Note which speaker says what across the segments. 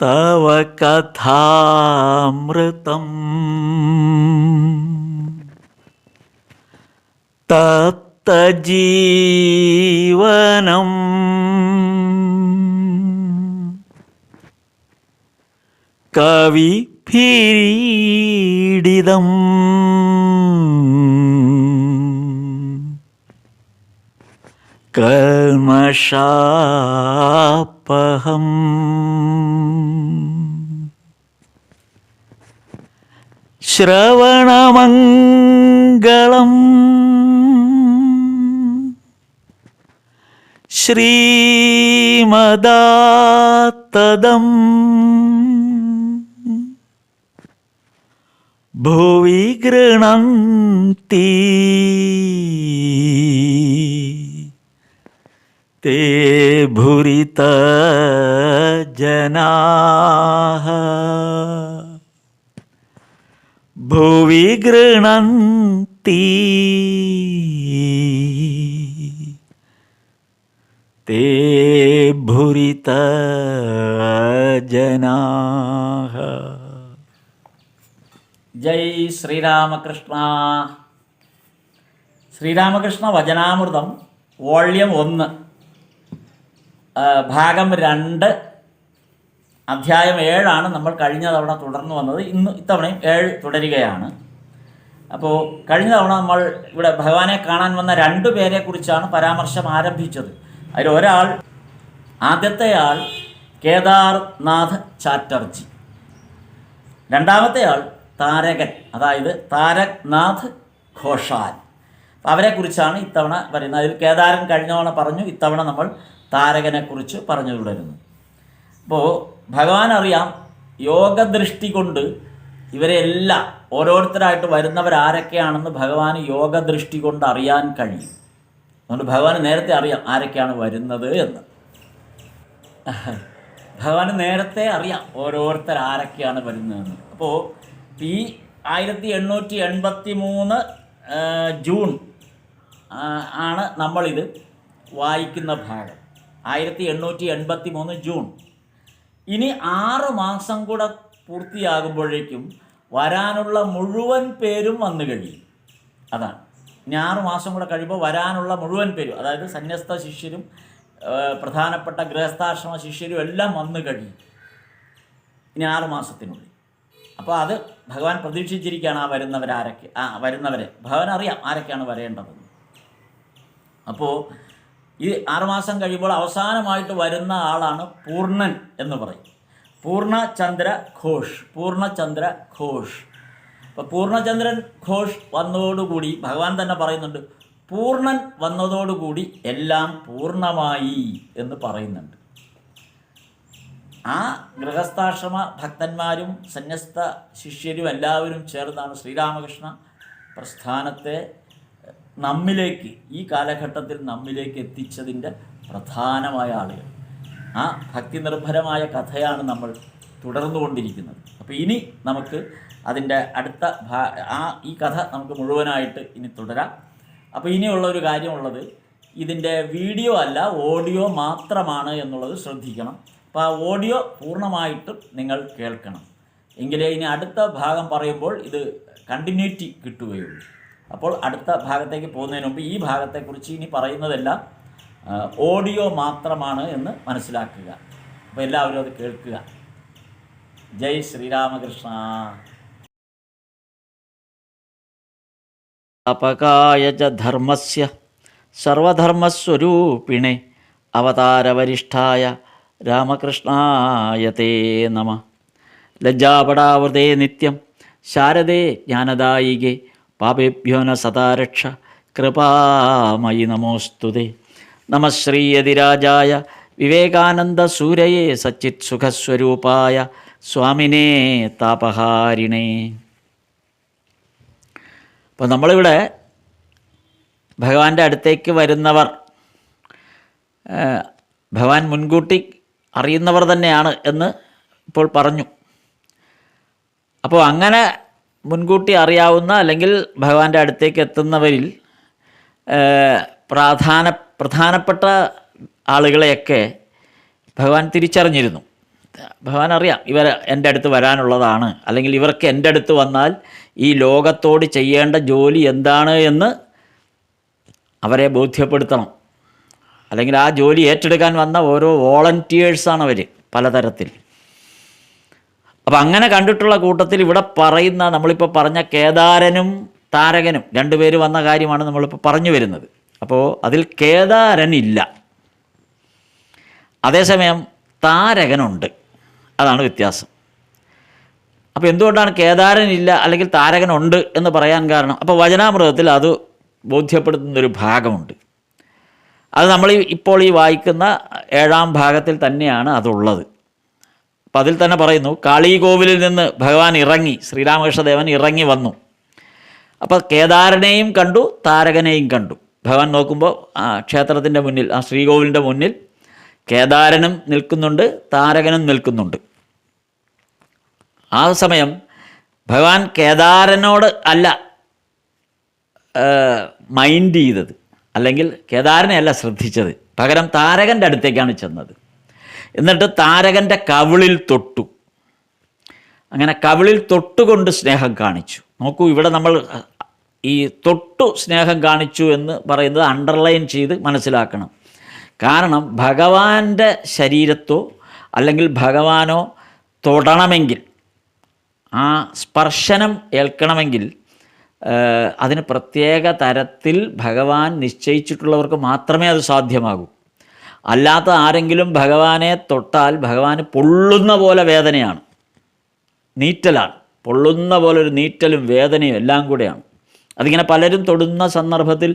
Speaker 1: തവ കഥാമൃതം തപ്തജീവനം കവിഭിരീഡിതം കൽമഷാപഹം ശ്രവണമംഗളം ശ്രീമദാത്തദം ഭുവി ഗൃണന്തി തേ ഭുരിത ജനാഃ ഭുവി ഗൃണന്തി തേ ഭുരിത ജനാഃ.
Speaker 2: ജയ് ശ്രീരാമകൃഷ്ണ. ശ്രീരാമകൃഷ്ണ വചനാമൃതം വോള്യം 1 ഭാഗം 2 അധ്യായം 7 നമ്മൾ കഴിഞ്ഞ തവണ തുടർന്നു വന്നത്. ഇത്തവണയും 7 തുടരുകയാണ്. അപ്പോൾ കഴിഞ്ഞ തവണ നമ്മൾ ഇവിടെ ഭഗവാനെ കാണാൻ വന്ന 2 പേരെ കുറിച്ചാണ് പരാമർശം ആരംഭിച്ചത്. അതിൽ ഒരാൾ, ആദ്യത്തെ ആൾ കേദാർനാഥ് ചാറ്റർജി, രണ്ടാമത്തെ ആൾ താരകൻ, അതായത് താരക്നാഥ് ഘോഷാൽ. അവരെക്കുറിച്ചാണ് ഇത്തവണ പറയുന്നത്. അതിൽ കേദാരൻ കഴിഞ്ഞ തവണ പറഞ്ഞു, ഇത്തവണ നമ്മൾ താരകനെക്കുറിച്ച് പറഞ്ഞു തുടരുന്നു. അപ്പോൾ ഭഗവാൻ അറിയാം, യോഗദൃഷ്ടി കൊണ്ട് ഇവരെല്ലാം ഓരോരുത്തരായിട്ട് വരുന്നവരാരൊക്കെയാണെന്ന് ഭഗവാന് യോഗദൃഷ്ടി കൊണ്ട് അറിയാൻ കഴിയും. അതുകൊണ്ട് ഭഗവാന് നേരത്തെ അറിയാം ആരൊക്കെയാണ് വരുന്നത് എന്ന്. ഭഗവാന് നേരത്തെ അറിയാം ഓരോരുത്തർ ആരൊക്കെയാണ് വരുന്നതെന്ന്. അപ്പോൾ ഈ 1883 ജൂൺ ആണ് നമ്മളിത് വായിക്കുന്ന ഭാഗം. 1883 ജൂൺ. ഇനി 6 മാസം കൂടെ പൂർത്തിയാകുമ്പോഴേക്കും വരാനുള്ള മുഴുവൻ പേരും വന്നു കഴിയും. അതാണ്, ഇനി 6 മാസം കൂടെ കഴിയുമ്പോൾ വരാനുള്ള മുഴുവൻ പേരും, അതായത് സന്യസ്ത ശിഷ്യരും പ്രധാനപ്പെട്ട ഗൃഹസ്ഥാശ്രമ ശിഷ്യരും എല്ലാം വന്നു കഴിയും ഇനി 6 മാസത്തിനുള്ളിൽ. അപ്പോൾ അത് ഭഗവാൻ പ്രതീക്ഷിച്ചിരിക്കുകയാണ് വരുന്നവരെ ഭഗവാൻ അറിയാം ആരൊക്കെയാണ് വരേണ്ടതെന്ന്. അപ്പോൾ ഈ 6 മാസം കഴിയുമ്പോൾ അവസാനമായിട്ട് വരുന്ന ആളാണ് പൂർണ്ണൻ എന്ന് പറയും. പൂർണ്ണചന്ദ്ര ഘോഷ്. അപ്പോൾ പൂർണ്ണചന്ദ്രൻ ഘോഷ് വന്നതോടുകൂടി ഭഗവാൻ തന്നെ പറയുന്നുണ്ട്, പൂർണ്ണൻ വന്നതോടുകൂടി എല്ലാം പൂർണ്ണമായി എന്ന് പറയുന്നുണ്ട്. ആ ഗൃഹസ്ഥാശ്രമ ഭക്തന്മാരും സന്യസ്ത ശിഷ്യരും എല്ലാവരും ചേർന്നാണ് ശ്രീരാമകൃഷ്ണ പ്രസ്ഥാനത്തെ നമ്മിലേക്ക്, ഈ കാലഘട്ടത്തിൽ നമ്മിലേക്ക് എത്തിച്ചതിൻ്റെ പ്രധാനമായ ആളുകൾ. ആ ഭക്തി നിർഭരമായ കഥയാണ് നമ്മൾ തുടർന്നുകൊണ്ടിരിക്കുന്നത്. അപ്പോൾ ഇനി നമുക്ക് അതിൻ്റെ അടുത്ത ഈ കഥ നമുക്ക് മുഴുവനായിട്ട് ഇനി തുടരാം. അപ്പോൾ ഇനിയുള്ളൊരു കാര്യമുള്ളത്, ഇതിൻ്റെ വീഡിയോ അല്ല ഓഡിയോ മാത്രമാണ് എന്നുള്ളത് ശ്രദ്ധിക്കണം. അപ്പോൾ ആ ഓഡിയോ പൂർണ്ണമായിട്ടും നിങ്ങൾ കേൾക്കണം, എങ്കിലേ ഇനി അടുത്ത ഭാഗം പറയുമ്പോൾ ഇത് കണ്ടിന്യൂറ്റി കിട്ടുകയുള്ളൂ. അപ്പോൾ അടുത്ത ഭാഗത്തേക്ക് പോകുന്നതിന് മുമ്പ് ഈ ഭാഗത്തെക്കുറിച്ച് ഇനി പറയുന്നതെല്ലാം ഓഡിയോ മാത്രമാണ് എന്ന് മനസ്സിലാക്കുക. അപ്പോൾ എല്ലാവരും അത് കേൾക്കുക. ജയ് ശ്രീരാമകൃഷ്ണ.
Speaker 1: അപകായ ച ധർമ്മസ്യ സർവധർമ്മസ്വരൂപിണേ അവതാരവരിഷ്ഠായ രാമകൃഷ്ണായ തേ നമഃ. ലജ്ജാപടാവൃതേ നിത്യം ശാരദേ ജ്ഞാനദായികേ പാപേഭ്യോ ന സദാ രക്ഷ കൃപാമയി നമോസ്തുതേ. നമഃ ശ്രീയതിരാജായ വിവേകാനന്ദസൂരയേ സച്ചിത് സുഖസ്വരൂപായ സ്വാമിനേ താപഹാരിണേ. അപ്പോൾ നമ്മളിവിടെ ഭഗവാന്റെ അടുത്തേക്ക് വരുന്നവർ ഭഗവാൻ മുൻകൂട്ടി അറിയുന്നവർ തന്നെയാണ് എന്ന് ഇപ്പോൾ പറഞ്ഞു. അപ്പോൾ അങ്ങനെ മുൻകൂട്ടി അറിയാവുന്ന അല്ലെങ്കിൽ ഭഗവാന്റെ അടുത്തേക്ക് എത്തുന്നവരിൽ പ്രധാനപ്പെട്ട ആളുകളെയൊക്കെ ഭഗവാൻ തിരിച്ചറിഞ്ഞിരുന്നു. ഭഗവാൻ അറിയാം ഇവർ എൻ്റെ അടുത്ത് വരാനുള്ളതാണ്, അല്ലെങ്കിൽ ഇവർക്ക് എൻ്റെ അടുത്ത് വന്നാൽ ഈ ലോകത്തോട് ചെയ്യേണ്ട ജോലി എന്താണ് എന്ന് അവരെ ബോധ്യപ്പെടുത്തണം. അല്ലെങ്കിൽ ആ ജോലി ഏറ്റെടുക്കാൻ വന്ന ഓരോ വോളണ്ടിയേഴ്സാണ് അവർ പലതരത്തിൽ. അപ്പം അങ്ങനെ കണ്ടിട്ടുള്ള കൂട്ടത്തിൽ ഇവിടെ പറയുന്ന നമ്മളിപ്പോൾ പറഞ്ഞ കേദാരനും താരകനും രണ്ടുപേര് വന്ന കാര്യമാണ് നമ്മളിപ്പോൾ പറഞ്ഞു വരുന്നത്. അപ്പോൾ അതിൽ കേദാരനില്ല, അതേസമയം താരകനുണ്ട്. അതാണ് വ്യത്യാസം. അപ്പോൾ എന്തുകൊണ്ടാണ് കേദാരനില്ല അല്ലെങ്കിൽ താരകനുണ്ട് എന്ന് പറയാൻ കാരണം? അപ്പോൾ വചനാമൃതത്തിൽ അത് ബോധ്യപ്പെടുത്തുന്നൊരു ഭാഗമുണ്ട്. അത് നമ്മൾ ഇപ്പോൾ ഈ വായിക്കുന്ന 7-ാം ഭാഗത്തിൽ തന്നെയാണ് അതുള്ളത്. അപ്പം അതിൽ തന്നെ പറയുന്നു, കാളീകോവിലിൽ നിന്ന് ഭഗവാൻ ഇറങ്ങി, ശ്രീരാമകൃഷ്ണദേവൻ ഇറങ്ങി വന്നു. അപ്പോൾ കേദാരനെയും കണ്ടു, താരകനെയും കണ്ടു. ഭഗവാൻ നോക്കുമ്പോൾ ക്ഷേത്രത്തിൻ്റെ മുന്നിൽ, ആ ശ്രീകോവിലിൻ്റെ മുന്നിൽ കേദാരനും നിൽക്കുന്നുണ്ട്, താരകനും നിൽക്കുന്നുണ്ട്. ആ സമയം ഭഗവാൻ കേദാരനോട് അല്ല മൈൻഡ് ചെയ്തത്, അല്ലെങ്കിൽ കേദാരനെ അല്ല ശ്രദ്ധിച്ചത്, പകരം താരകൻ്റെ അടുത്തേക്കാണ് ചെന്നത്. എന്നിട്ട് താരകൻ്റെ കവിളിൽ തൊട്ടു. അങ്ങനെ കവിളിൽ തൊട്ടുകൊണ്ട് സ്നേഹം കാണിച്ചു. നോക്കൂ, ഇവിടെ നമ്മൾ ഈ തൊട്ടു സ്നേഹം കാണിച്ചു എന്ന് പറയുന്നത് അണ്ടർലൈൻ ചെയ്ത് മനസ്സിലാക്കണം. കാരണം ഭഗവാന്റെ ശരീരത്തോ അല്ലെങ്കിൽ ഭഗവാനോ തൊടണമെങ്കിൽ, ആ സ്പർശനം ഏൽക്കണമെങ്കിൽ അതിന് പ്രത്യേക തരത്തിൽ ഭഗവാൻ നിശ്ചയിച്ചിട്ടുള്ളവർക്ക് മാത്രമേ അത് സാധ്യമാകൂ. അല്ലാത്ത ആരെങ്കിലും ഭഗവാനെ തൊട്ടാൽ ഭഗവാന് പൊള്ളുന്ന പോലെ വേദനയാണ്, നീറ്റലാണ്. പൊള്ളുന്ന പോലെ ഒരു നീറ്റലും വേദനയും എല്ലാം കൂടെയാണ്. അതിങ്ങനെ പലരും തൊടുന്ന സന്ദർഭത്തിൽ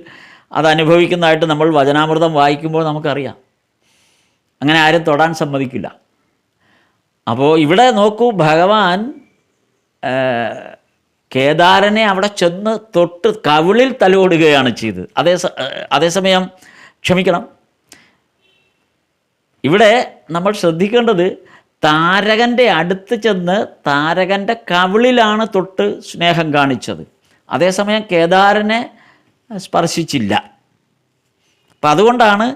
Speaker 1: അത് അനുഭവിക്കുന്നതായിട്ട് നമ്മൾ വചനാമൃതം വായിക്കുമ്പോൾ നമുക്കറിയാം. അങ്ങനെ ആരും തൊടാൻ സമ്മതിക്കില്ല. അപ്പോൾ ഇവിടെ നോക്കൂ, ഭഗവാൻ കേദാരനെ അവിടെ ചെന്ന് തൊട്ട് കവിളിൽ തലോടുകയാണ് ചെയ്തത്. അതേസമയം ക്ഷമിക്കണം, ഇവിടെ നമ്മൾ ശ്രദ്ധിക്കേണ്ടത് താരകൻ്റെ അടുത്ത് ചെന്ന് താരകൻ്റെ കവിളിലാണ് തൊട്ട് സ്നേഹം കാണിച്ചത്. അതേസമയം കേദാരനെ സ്പർശിച്ചില്ല. അപ്പം അതുകൊണ്ടാണ്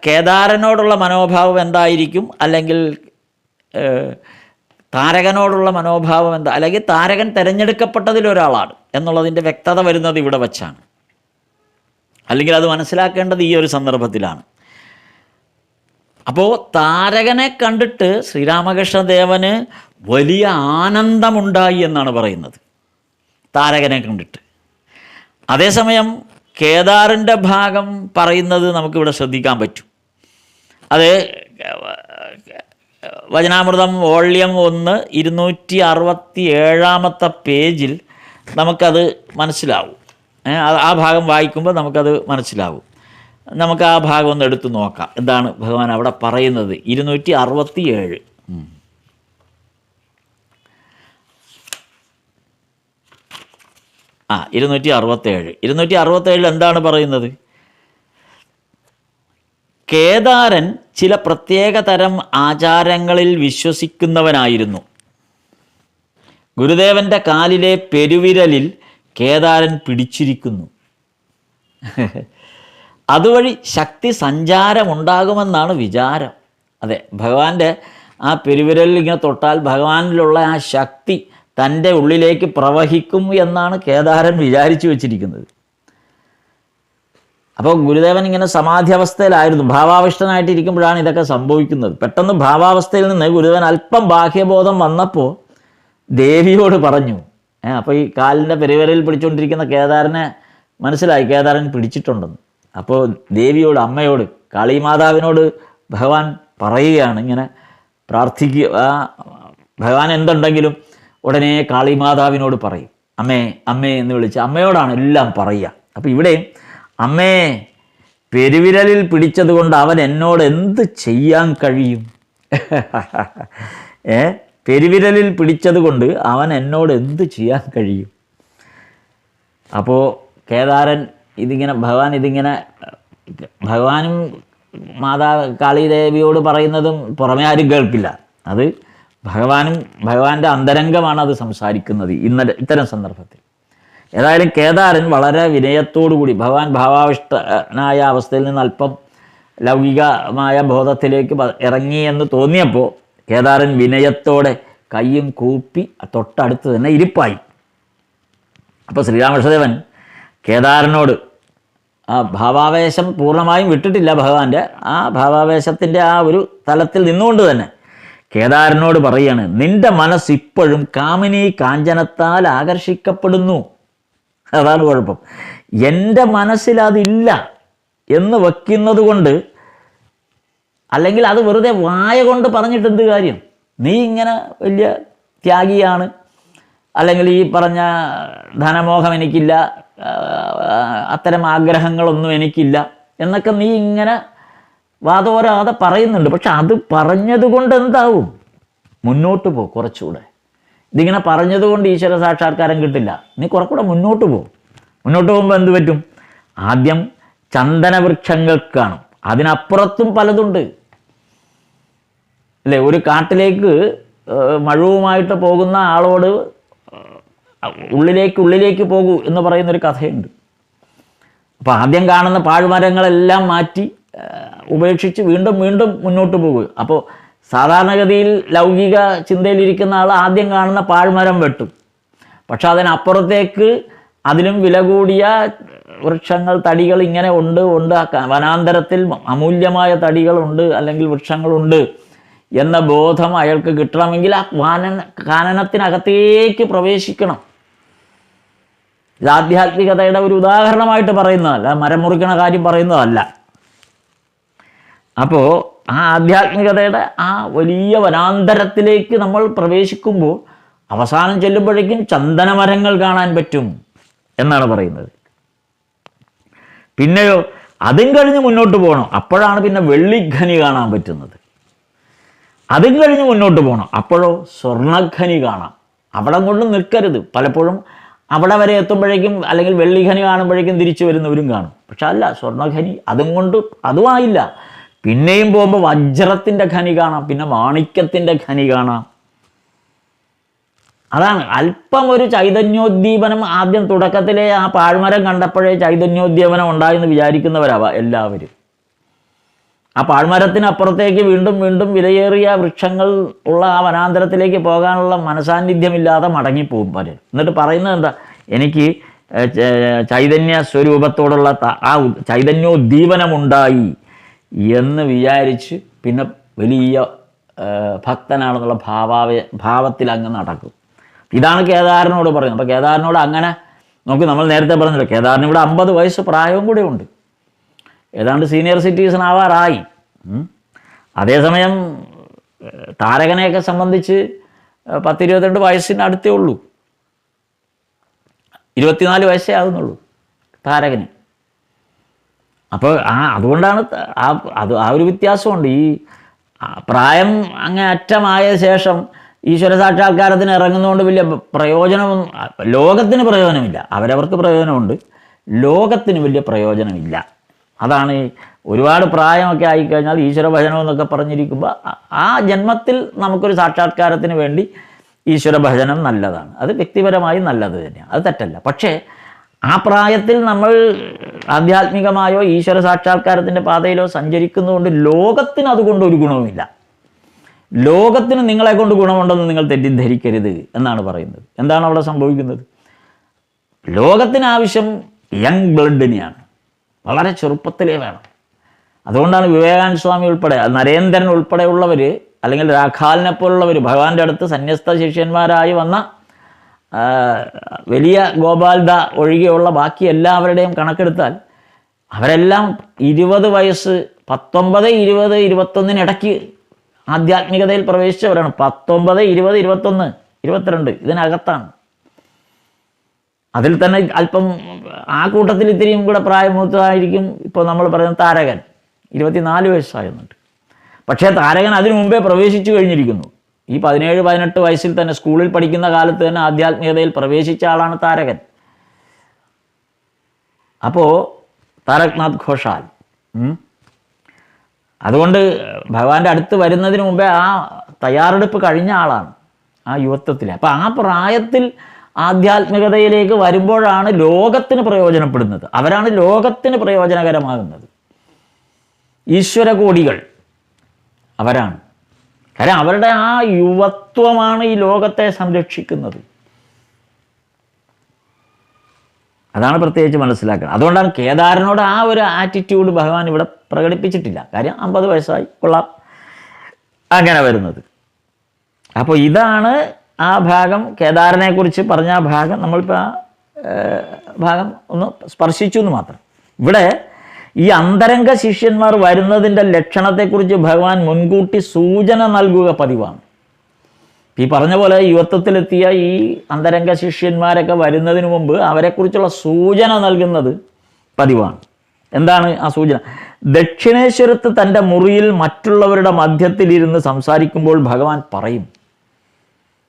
Speaker 1: കേദാരനോടുള്ള മനോഭാവം എന്തായിരിക്കും, അല്ലെങ്കിൽ താരകനോടുള്ള മനോഭാവം എന്താ, അല്ലെങ്കിൽ താരകൻ തിരഞ്ഞെടുക്കപ്പെട്ടതിലൊരാളാണ് എന്നുള്ളതിൻ്റെ വ്യക്തത വരുന്നത് ഇവിടെ വച്ചാണ്. അല്ലെങ്കിൽ അത് മനസ്സിലാക്കേണ്ടത് ഈ ഒരു സന്ദർഭത്തിലാണ്. അപ്പോൾ താരകനെ കണ്ടിട്ട് ശ്രീരാമകൃഷ്ണദേവന് വലിയ ആനന്ദമുണ്ടായി എന്നാണ് പറയുന്നത്, താരകനെ കണ്ടിട്ട്. അതേസമയം കേദാറിൻ്റെ ഭാഗം പറയുന്നത് നമുക്കിവിടെ ശ്രദ്ധിക്കാൻ പറ്റും. അത് വചനാമൃതം വോള്യം 1 267 പേജിൽ നമുക്കത് മനസ്സിലാവും. ആ ഭാഗം വായിക്കുമ്പോൾ നമുക്കത് മനസ്സിലാവും. നമുക്ക് ആ ഭാഗം ഒന്ന് എടുത്തു നോക്കാം. എന്താണ് ഭഗവാൻ അവിടെ പറയുന്നത്? 267. 267 എന്താണ് പറയുന്നത്? കേദാരൻ ചില പ്രത്യേക തരം ആചാരങ്ങളിൽ വിശ്വസിക്കുന്നവനായിരുന്നു. ഗുരുദേവൻ്റെ കാലിലെ പെരുവിരലിൽ കേദാരൻ പിടിച്ചിരിക്കുന്നു. അതുവഴി ശക്തി സഞ്ചാരമുണ്ടാകുമെന്നാണ് വിചാരം. അതെ, ഭഗവാന്റെ ആ പെരുവിരലിൽ ഇങ്ങനെ തൊട്ടാൽ ഭഗവാനിലുള്ള ആ ശക്തി തൻ്റെ ഉള്ളിലേക്ക് പ്രവഹിക്കും എന്നാണ് കേദാരൻ വിചാരിച്ചു വച്ചിരിക്കുന്നത്. അപ്പോൾ ഗുരുദേവൻ ഇങ്ങനെ സമാധിയവസ്ഥയിലായിരുന്നു, ഭാവാവിഷ്ടനായിട്ടിരിക്കുമ്പോഴാണ് ഇതൊക്കെ സംഭവിക്കുന്നത്. പെട്ടെന്ന് ഭാവാവസ്ഥയിൽ നിന്ന് ഗുരുദേവൻ അല്പം ബാഹ്യബോധം വന്നപ്പോൾ ദേവിയോട് പറഞ്ഞു. അപ്പോൾ ഈ കാലിൻ്റെ പെരുവിരലിൽ പിടിച്ചുകൊണ്ടിരിക്കുന്ന കേദാരനെ മനസ്സിലായി, കേദാരൻ പിടിച്ചിട്ടുണ്ടെന്ന്. അപ്പോൾ ദേവിയോട്, അമ്മയോട്, കാളിമാതാവിനോട് ഭഗവാൻ പറയുകയാണ്, ഇങ്ങനെ പ്രാർത്ഥിക്കുക. ഭഗവാൻ എന്തുണ്ടെങ്കിലും ഉടനെ കാളിമാതാവിനോട് പറയും, അമ്മേ അമ്മേ എന്ന് വിളിച്ച് അമ്മയോടാണ് എല്ലാം പറയുക. അപ്പോൾ ഇവിടെയും അമ്മേ, പെരുവിരലിൽ പിടിച്ചതുകൊണ്ട് അവൻ എന്നോട് എന്ത് ചെയ്യാൻ കഴിയും? പെരുവിരലിൽ പിടിച്ചത് കൊണ്ട് അവൻ എന്നോട് എന്ത് ചെയ്യാൻ കഴിയും? അപ്പോൾ കേദാരൻ ഭഗവാനും കാളിദേവിയോട് പറയുന്നതും പുറമേ ആരും കേൾക്കില്ല. അത് ഭഗവാന്റെ അന്തരംഗമാണ് അത് സംസാരിക്കുന്നത് ഇത്തരം സന്ദർഭത്തിൽ. ഏതായാലും കേദാരൻ വളരെ വിനയത്തോടുകൂടി ഭഗവാൻ ഭാവാവിഷ്ടനായ അവസ്ഥയിൽ നിന്ന് അല്പം ലൗകികമായ ബോധത്തിലേക്ക് ഇറങ്ങി എന്ന് തോന്നിയപ്പോൾ കേദാരൻ വിനയത്തോടെ കയ്യും കൂപ്പി തൊട്ടടുത്ത് തന്നെ ഇരിപ്പായി. അപ്പോൾ ശ്രീരാമകൃഷ്ണദേവൻ കേദാരനോട് ആ ഭാവാവേശം പൂർണ്ണമായും വിട്ടിട്ടില്ല ഭഗവാന്റെ, ആ ഭാവാവേശത്തിൻ്റെ ആ ഒരു തലത്തിൽ നിന്നുകൊണ്ട് തന്നെ കേദാരനോട് പറയാണ്, നിന്റെ മനസ്സ് ഇപ്പോഴും കാമിനി കാഞ്ചനത്താൽ ആകർഷിക്കപ്പെടുന്നു. അതാണ് കുഴപ്പം. എൻ്റെ മനസ്സിൽ അതില്ല എന്ന് വയ്ക്കുന്നത് കൊണ്ട്, അല്ലെങ്കിൽ അത് വെറുതെ വായ കൊണ്ട് പറഞ്ഞിട്ട് എന്ത് കാര്യം? നീ ഇങ്ങനെ വലിയ ത്യാഗിയാണ്, അല്ലെങ്കിൽ ഈ പറഞ്ഞ ധനമോഹം എനിക്കില്ല, അത്തരം ആഗ്രഹങ്ങളൊന്നും എനിക്കില്ല എന്നൊക്കെ നീ ഇങ്ങനെ വാദോരാതെ പറയുന്നുണ്ട്. പക്ഷെ അത് പറഞ്ഞതുകൊണ്ട് എന്താവും? മുന്നോട്ട് പോ കുറച്ചുകൂടെ. ഇതിങ്ങനെ പറഞ്ഞതുകൊണ്ട് ഈശ്വര സാക്ഷാത്കാരം കിട്ടില്ല. നീ കുറച്ചുകൂടെ മുന്നോട്ട് പോ. മുന്നോട്ട് പോകുമ്പോൾ എന്ത് പറ്റും? ആദ്യം ചന്ദനവൃക്ഷങ്ങൾ കാണും, അതിനപ്പുറത്തും പലതുണ്ട് അല്ലേ? ഒരു കാട്ടിലേക്ക് മഴുവുമായിട്ട് പോകുന്ന ആളോട് ഉള്ളിലേക്ക് പോകൂ എന്ന് പറയുന്നൊരു കഥയുണ്ട്. അപ്പോൾ ആദ്യം കാണുന്ന പാഴ്മരങ്ങളെല്ലാം മാറ്റി ഉപേക്ഷിച്ച് വീണ്ടും മുന്നോട്ട് പോകുക. അപ്പോൾ സാധാരണഗതിയിൽ ലൗകിക ചിന്തയിലിരിക്കുന്ന ആൾ ആദ്യം കാണുന്ന പാഴ്മരം വെട്ടും. പക്ഷെ അതിനപ്പുറത്തേക്ക് അതിലും വില കൂടിയ വൃക്ഷങ്ങൾ, തടികൾ ഇങ്ങനെ ഉണ്ട്. വനാന്തരത്തിൽ അമൂല്യമായ തടികളുണ്ട്, അല്ലെങ്കിൽ വൃക്ഷങ്ങളുണ്ട് എന്ന ബോധം അയാൾക്ക് കിട്ടണമെങ്കിൽ ആ കാനനത്തിനകത്തേക്ക് പ്രവേശിക്കണം. ഇത് ആധ്യാത്മികതയുടെ ഒരു ഉദാഹരണമായിട്ട് പറയുന്നതല്ല, മരം മുറിക്കണ കാര്യം പറയുന്നതല്ല. അപ്പോൾ ആ ആധ്യാത്മികതയുടെ ആ വലിയ വനാന്തരത്തിലേക്ക് നമ്മൾ പ്രവേശിക്കുമ്പോൾ അവസാനം ചെല്ലുമ്പോഴേക്കും ചന്ദനമരങ്ങൾ കാണാൻ പറ്റും എന്നാണ് പറയുന്നത്. പിന്നെയോ അതും കഴിഞ്ഞ് മുന്നോട്ട് പോകണം, അപ്പോഴാണ് പിന്നെ വെള്ളിഖനി കാണാൻ പറ്റുന്നത്. അതും കഴിഞ്ഞ് മുന്നോട്ട് പോകണം, അപ്പോഴോ സ്വർണ്ണഖനി കാണാം. അവിടെ കൊണ്ട് നിൽക്കരുത്. പലപ്പോഴും അവിടെ വരെ എത്തുമ്പോഴേക്കും, അല്ലെങ്കിൽ വെള്ളിഖനി കാണുമ്പോഴേക്കും തിരിച്ചു വരുന്നവരും കാണും. പക്ഷെ അല്ല, സ്വർണ്ണഖനി അതുമായില്ല. പിന്നെയും പോകുമ്പോൾ വജ്രത്തിൻ്റെ ഖനി കാണാം, പിന്നെ മാണിക്യത്തിൻ്റെ ഖനി കാണാം. അതാണ് അല്പം ഒരു ചൈതന്യോദ്ദീപനം. ആദ്യം തുടക്കത്തിലെ ആ പാഴ്മരം കണ്ടപ്പോഴേ ചൈതന്യോദ്ദീപനം ഉണ്ടായെന്ന് വിചാരിക്കുന്നവരാവാം എല്ലാവരും. ആ പാഴ്മരത്തിനപ്പുറത്തേക്ക് വീണ്ടും വിലയേറിയ വൃക്ഷങ്ങൾ ഉള്ള ആ വനാന്തരത്തിലേക്ക് പോകാനുള്ള മനസാന്നിധ്യമില്ലാതെ മടങ്ങിപ്പോകും പലരും. എന്നിട്ട് പറയുന്നത് എന്താ? എനിക്ക് ചൈതന്യ സ്വരൂപത്തോടുള്ള ആ ചൈതന്യോദ്ദീപനമുണ്ടായി എന്ന് വിചാരിച്ച് പിന്നെ വലിയ ഭക്തനാണെന്നുള്ള ഭാവത്തിൽ അങ്ങ് നടക്കും. ഇതാണ് കേദാരനോട് പറയുന്നത്. അപ്പോൾ കേദാരനോട് അങ്ങനെ നോക്കി, നമ്മൾ നേരത്തെ പറഞ്ഞല്ലോ, കേദാരന് ഇവിടെ 50 വയസ്സ് പ്രായവും കൂടെ ഉണ്ട്. ഏതാണ്ട് സീനിയർ സിറ്റിസൺ ആവാറായി. അതേസമയം താരകനെയൊക്കെ സംബന്ധിച്ച് 10-22 വയസ്സിന് അടുത്തേ ഉള്ളൂ. 24 വയസ്സേ ആകുന്നുള്ളൂ താരകന്. അപ്പോൾ അതുകൊണ്ടാണ് ആ ഒരു വ്യത്യാസമുണ്ട്. ഈ പ്രായം അങ്ങേ അറ്റമായ ശേഷം ഈശ്വര സാക്ഷാത്കാരത്തിന് ഇറങ്ങുന്നതുകൊണ്ട് വലിയ പ്രയോജനമൊന്നും ലോകത്തിന് പ്രയോജനമില്ല. അവരവർക്ക് പ്രയോജനമുണ്ട്, ലോകത്തിന് വലിയ പ്രയോജനമില്ല. അതാണ് ഒരുപാട് പ്രായമൊക്കെ ആയിക്കഴിഞ്ഞാൽ ഈശ്വര ഭജനം എന്നൊക്കെ പറഞ്ഞിരിക്കുമ്പോൾ ആ ജന്മത്തിൽ നമുക്കൊരു സാക്ഷാത്കാരത്തിന് വേണ്ടി ഈശ്വര ഭജനം നല്ലതാണ്, അത് വ്യക്തിപരമായി നല്ലത് തന്നെയാണ്, അത് തെറ്റല്ല. പക്ഷേ ആ പ്രായത്തിൽ നമ്മൾ ആധ്യാത്മികമായോ ഈശ്വര സാക്ഷാത്കാരത്തിൻ്റെ പാതയിലോ സഞ്ചരിക്കുന്നതുകൊണ്ട് ലോകത്തിന് അതുകൊണ്ട് ഒരു ഗുണവുമില്ല. ലോകത്തിന് നിങ്ങളെ കൊണ്ട് ഗുണമുണ്ടെന്ന് നിങ്ങൾ തെറ്റിദ്ധരിക്കരുത് എന്നാണ് പറയുന്നത്. എന്താണ് അവിടെ സംഭവിക്കുന്നത്? ലോകത്തിന് ആവശ്യം യങ് ബ്ലഡിനെയാണ്, വളരെ ചെറുപ്പത്തിലേ വേണം. അതുകൊണ്ടാണ് വിവേകാനന്ദ സ്വാമി ഉൾപ്പെടെ, നരേന്ദ്രൻ ഉൾപ്പെടെയുള്ളവർ, അല്ലെങ്കിൽ രാഖാലിനെ പോലുള്ളവർ, ഭഗവാന്റെ അടുത്ത് സന്യസ്ത ശിഷ്യന്മാരായി വന്ന വലിയ ഗോപാൽദ ഒഴികെയുള്ള ബാക്കി എല്ലാവരുടെയും കണക്കെടുത്താൽ അവരെല്ലാം 20 വയസ്സ്, 19, 20, 21 ഇടയ്ക്ക് ആധ്യാത്മികതയിൽ പ്രവേശിച്ചവരാണ്. 19, 20, 21, 22 ഇതിനകത്താണ്. അതിൽ തന്നെ അല്പം ആ കൂട്ടത്തിൽ ഇത്തിരിയും കൂടെ പ്രായമൂത്തമായിരിക്കും ഇപ്പോൾ നമ്മൾ പറയുന്ന താരകൻ, 24 വയസ്സായിരുന്നുണ്ട്. പക്ഷേ താരകൻ അതിനു മുമ്പേ പ്രവേശിച്ചു കഴിഞ്ഞിരിക്കുന്നു. ഈ 17, 18 വയസ്സിൽ തന്നെ സ്കൂളിൽ പഠിക്കുന്ന കാലത്ത് തന്നെ ആധ്യാത്മികതയിൽ പ്രവേശിച്ച ആളാണ് താരകൻ. അപ്പോൾ താരക്നാഥ് ഘോഷാൽ. അതുകൊണ്ട് ഭഗവാന്റെ അടുത്ത് വരുന്നതിന് മുമ്പേ ആ തയ്യാറെടുപ്പ് കഴിഞ്ഞ ആളാണ് ആ യുവത്വത്തിൽ. അപ്പോൾ ആ പ്രായത്തിൽ ആധ്യാത്മികതയിലേക്ക് വരുമ്പോഴാണ് ലോകത്തിന് പ്രയോജനപ്പെടുന്നത്, അവരാണ് ലോകത്തിന് പ്രയോജനകരമാകുന്നത്. ഈശ്വര കോടികൾ അവരാണ്. കാരണം അവരുടെ ആ യുവത്വമാണ് ഈ ലോകത്തെ സംരക്ഷിക്കുന്നത്. അതാണ് പ്രത്യേകിച്ച് മനസ്സിലാക്കുന്നത്. അതുകൊണ്ടാണ് കേദാരനോട് ആ ഒരു ആറ്റിറ്റ്യൂഡ് ഭഗവാൻ ഇവിടെ പ്രകടിപ്പിച്ചിട്ടില്ല. കാര്യം 50 വയസ്സായി, കൊള്ളാം, അങ്ങനെ വരുന്നത്. അപ്പോൾ ഇതാണ് ആ ഭാഗം, കേദാരനെക്കുറിച്ച് പറഞ്ഞ ആ ഭാഗം. നമ്മളിപ്പോൾ ആ ഭാഗം ഒന്ന് സ്പർശിച്ചു എന്ന് മാത്രം. ഇവിടെ ഈ അന്തരംഗ ശിഷ്യന്മാർ വരുന്നതിൻ്റെ ലക്ഷണത്തെക്കുറിച്ച് ഭഗവാൻ മുൻകൂട്ടി സൂചന നൽകുക പതിവാണ്. ഈ പറഞ്ഞ പോലെ യുവത്വത്തിലെത്തിയ ഈ അന്തരംഗ ശിഷ്യന്മാരൊക്കെ വരുന്നതിന് മുമ്പ് അവരെക്കുറിച്ചുള്ള സൂചന നൽകുന്നത് പതിവാണ്. എന്താണ് ആ സൂചന? ദക്ഷിണേശ്വരത്ത് തൻ്റെ മുറിയിൽ മറ്റുള്ളവരുടെ മധ്യത്തിലിരുന്ന് സംസാരിക്കുമ്പോൾ ഭഗവാൻ പറയും.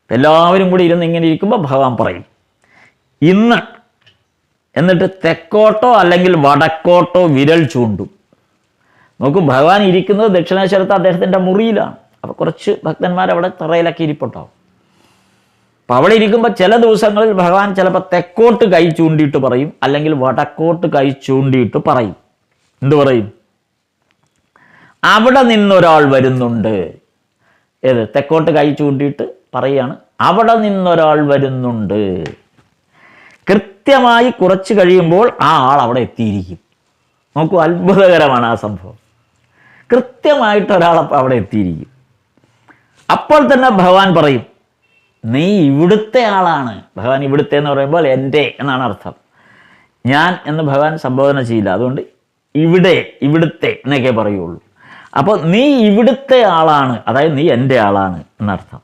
Speaker 1: എല്ലാവരും കൂടി ഇരുന്ന് ഇങ്ങനെ ഇരിക്കുമ്പോൾ ഭഗവാൻ പറയും, ഇന്ന്. എന്നിട്ട് തെക്കോട്ടോ അല്ലെങ്കിൽ വടക്കോട്ടോ വിരൽ ചൂണ്ടും. നോക്കൂ, ഭഗവാൻ ഇരിക്കുന്നത് ദക്ഷിണേശ്വരത്ത് അദ്ദേഹത്തിൻ്റെ മുറിയിലാണ്. അപ്പോൾ കുറച്ച് ഭക്തന്മാരവിടെ തറയിലൊക്കെ ഇരിപ്പുണ്ടാവും. അപ്പം അവിടെ ഇരിക്കുമ്പോൾ ചില ദിവസങ്ങളിൽ ഭഗവാൻ ചിലപ്പോൾ തെക്കോട്ട് കൈ ചൂണ്ടിയിട്ട് പറയും, അല്ലെങ്കിൽ വടക്കോട്ട് കൈ ചൂണ്ടിയിട്ട് പറയും. എന്തു പറയും? അവിടെ നിന്നൊരാൾ വരുന്നുണ്ട്. ഏത്? തെക്കോട്ട് കൈ ചൂണ്ടിയിട്ട് പറയുകയാണ്, അവിടെ നിന്നൊരാൾ വരുന്നുണ്ട്. കൃത്യമായി കുറച്ച് കഴിയുമ്പോൾ ആ ആൾ അവിടെ എത്തിയിരിക്കും. നോക്കൂ, അത്ഭുതകരമാണ് ആ സംഭവം. കൃത്യമായിട്ട് ഒരാൾ അവിടെ എത്തിയിരിക്കും. അപ്പോൾ തന്നെ ഭഗവാൻ പറയും, നീ ഇവിടുത്തെ ആളാണ്. ഭഗവാൻ ഇവിടുത്തെ എന്ന് പറയുമ്പോൾ എൻ്റെ എന്നാണ് അർത്ഥം. ഞാൻ എന്ന് ഭഗവാൻ സംബോധന ചെയ്യില്ല. അതുകൊണ്ട് ഇവിടെ, ഇവിടുത്തെ എന്നൊക്കെ പറയുള്ളൂ. അപ്പോൾ നീ ഇവിടുത്തെ ആളാണ്, അതായത് നീ എൻ്റെ ആളാണ് എന്നർത്ഥം.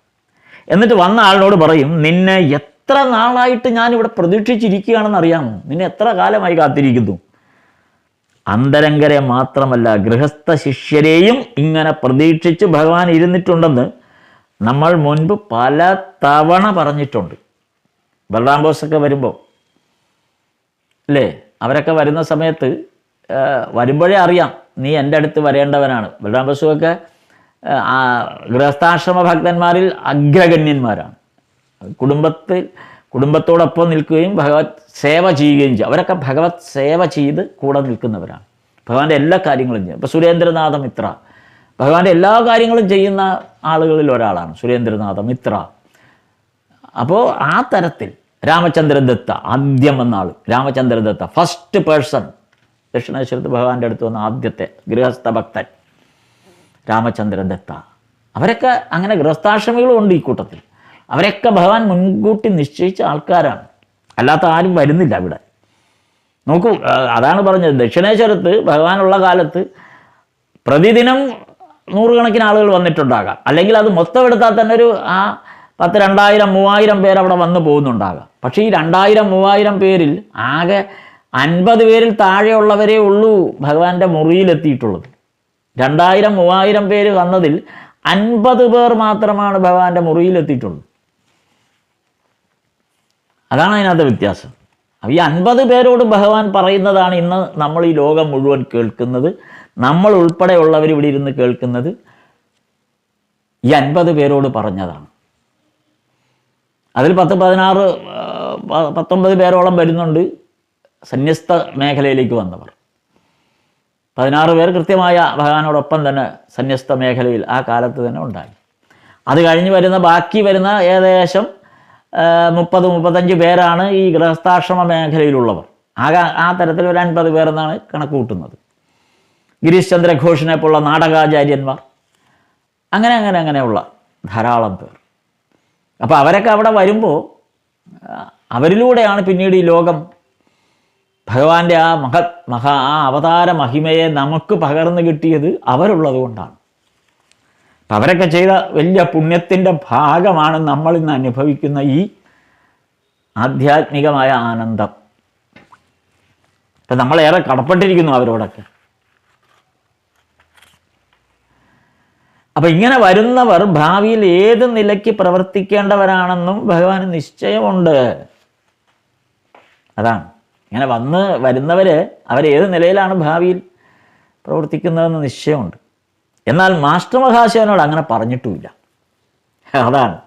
Speaker 1: എന്നിട്ട് വന്ന ആളിനോട് പറയും, നിന്നെ എത്ര നാളായിട്ട് ഞാനിവിടെ പ്രതീക്ഷിച്ചിരിക്കുകയാണെന്ന് അറിയാമോ? നിന്നെ എത്ര കാലമായി കാത്തിരിക്കുന്നു. അന്തരംഗരെ മാത്രമല്ല, ഗൃഹസ്ഥ ശിഷ്യരെയും ഇങ്ങനെ പ്രതീക്ഷിച്ച് ഭഗവാൻ ഇരുന്നിട്ടുണ്ടെന്ന് നമ്മൾ മുൻപ് പല തവണ പറഞ്ഞിട്ടുണ്ട്. ബലറാം ബോസൊക്കെ വരുമ്പോൾ അല്ലേ, അവരൊക്കെ വരുന്ന സമയത്ത് വരുമ്പോഴേ അറിയാം നീ എൻ്റെ അടുത്ത് വരേണ്ടവനാണ്. ബലറാം ബോസുമൊക്കെ ഗൃഹസ്ഥാശ്രമ ഭക്തന്മാരിൽ അഗ്രഗണ്യന്മാരാണ്. കുടുംബത്തോടൊപ്പം നിൽക്കുകയും ഭഗവത് സേവ ചെയ്യുകയും ചെയ്യും. അവരൊക്കെ ഭഗവത് സേവ ചെയ്ത് കൂടെ നിൽക്കുന്നവരാണ്. ഭഗവാന്റെ എല്ലാ കാര്യങ്ങളും ചെയ്യും. ഇപ്പോൾ സുരേന്ദ്രനാഥ മിത്ര ഭഗവാന്റെ എല്ലാ കാര്യങ്ങളും ചെയ്യുന്ന ആളുകളിൽ ഒരാളാണ് സുരേന്ദ്രനാഥ മിത്ര. അപ്പോൾ ആ തരത്തിൽ രാമചന്ദ്രദത്ത, ആദ്യം വന്ന ആൾ രാമചന്ദ്രദത്ത, ഫസ്റ്റ് പേഴ്സൺ ദക്ഷിണേശ്വരത്ത് ഭഗവാന്റെ അടുത്ത് വന്ന ആദ്യത്തെ ഗൃഹസ്ഥ ഭക്തൻ രാമചന്ദ്രദത്ത. അവരൊക്കെ അങ്ങനെ ഗൃഹസ്ഥാശ്രമികളും ഉണ്ട് ഈ കൂട്ടത്തിൽ. അവരൊക്കെ ഭഗവാൻ മുൻകൂട്ടി നിശ്ചയിച്ച ആൾക്കാരാണ്. അല്ലാത്ത ആരും വരുന്നില്ല ഇവിടെ. നോക്കൂ, അതാണ് പറഞ്ഞത്, ദക്ഷിണേശ്വരത്ത് ഭഗവാനുള്ള കാലത്ത് പ്രതിദിനം 100 കണക്കിന് ആളുകൾ വന്നിട്ടുണ്ടാകാം. അല്ലെങ്കിൽ അത് മൊത്തം എടുത്താൽ തന്നെ ഒരു 10, 2000, 3000 പേര് അവിടെ വന്നു പോകുന്നുണ്ടാകാം. പക്ഷേ ഈ 2000, 3000 പേരിൽ ആകെ 50 പേരിൽ താഴെയുള്ളവരേ ഉള്ളൂ ഭഗവാന്റെ മുറിയിലെത്തിയിട്ടുള്ളത്. 2000, 3000 പേര് വന്നതിൽ 50 പേർ മാത്രമാണ് ഭഗവാന്റെ മുറിയിലെത്തിയിട്ടുള്ളത്. അതാണ് അതിനകത്ത് വ്യത്യാസം. ഈ 50 പേരോട് ഭഗവാൻ പറയുന്നതാണ് ഇന്ന് നമ്മൾ ഈ ലോകം മുഴുവൻ കേൾക്കുന്നത്. നമ്മൾ ഉൾപ്പെടെയുള്ളവർ ഇവിടെ ഇരുന്ന് കേൾക്കുന്നത് ഈ 50 പേരോട് പറഞ്ഞതാണ്. അതിൽ 10, 16, 19 പേരോളം വരുന്നുണ്ട് സന്യസ്ത മേഖലയിലേക്ക് വന്നവർ. 16 പേർ കൃത്യമായ ഭഗവാനോടൊപ്പം തന്നെ സന്യസ്ത മേഖലയിൽ ആ കാലത്ത് തന്നെ ഉണ്ടായി. അത് കഴിഞ്ഞ് ബാക്കി വരുന്ന ഏകദേശം 30-35 പേരാണ് ഈ ഗൃഹസ്ഥാശ്രമ മേഖലയിലുള്ളവർ. ആ തരത്തിൽ ഒരു 50 പേരെന്നാണ് കണക്ക് കൂട്ടുന്നത്. ഗിരീഷ് ചന്ദ്ര ഘോഷിനെ പോലുള്ള നാടകാചാര്യന്മാർ, അങ്ങനെയുള്ള ധാരാളം പേർ. അപ്പോൾ അവരൊക്കെ അവിടെ വരുമ്പോൾ അവരിലൂടെയാണ് പിന്നീട് ഈ ലോകം ഭഗവാന്റെ ആ അവതാര മഹിമയെ നമുക്ക് പകർന്നു കിട്ടിയത് അവരുള്ളത് കൊണ്ടാണ്. അപ്പം അവരൊക്കെ ചെയ്ത വലിയ പുണ്യത്തിൻ്റെ ഭാഗമാണ് നമ്മൾ ഇന്ന് അനുഭവിക്കുന്ന ഈ ആധ്യാത്മികമായ ആനന്ദം. ഇപ്പം നമ്മളേറെ കടപ്പെട്ടിരിക്കുന്നു അവരോടൊക്കെ. അപ്പം ഇങ്ങനെ വരുന്നവർ ഭാവിയിൽ ഏത് നിലയ്ക്ക് പ്രവർത്തിക്കേണ്ടവരാണെന്നും ഭഗവാന് നിശ്ചയമുണ്ട്. അതാണ് ഇങ്ങനെ വരുന്നവർ അവരേത് നിലയിലാണ് ഭാവിയിൽ പ്രവർത്തിക്കുന്നതെന്ന് നിശ്ചയമുണ്ട്. എന്നാൽ മാസ്റ്റർ മഹാശയനോട് അങ്ങനെ പറഞ്ഞിട്ടുമില്ല. അതാണ്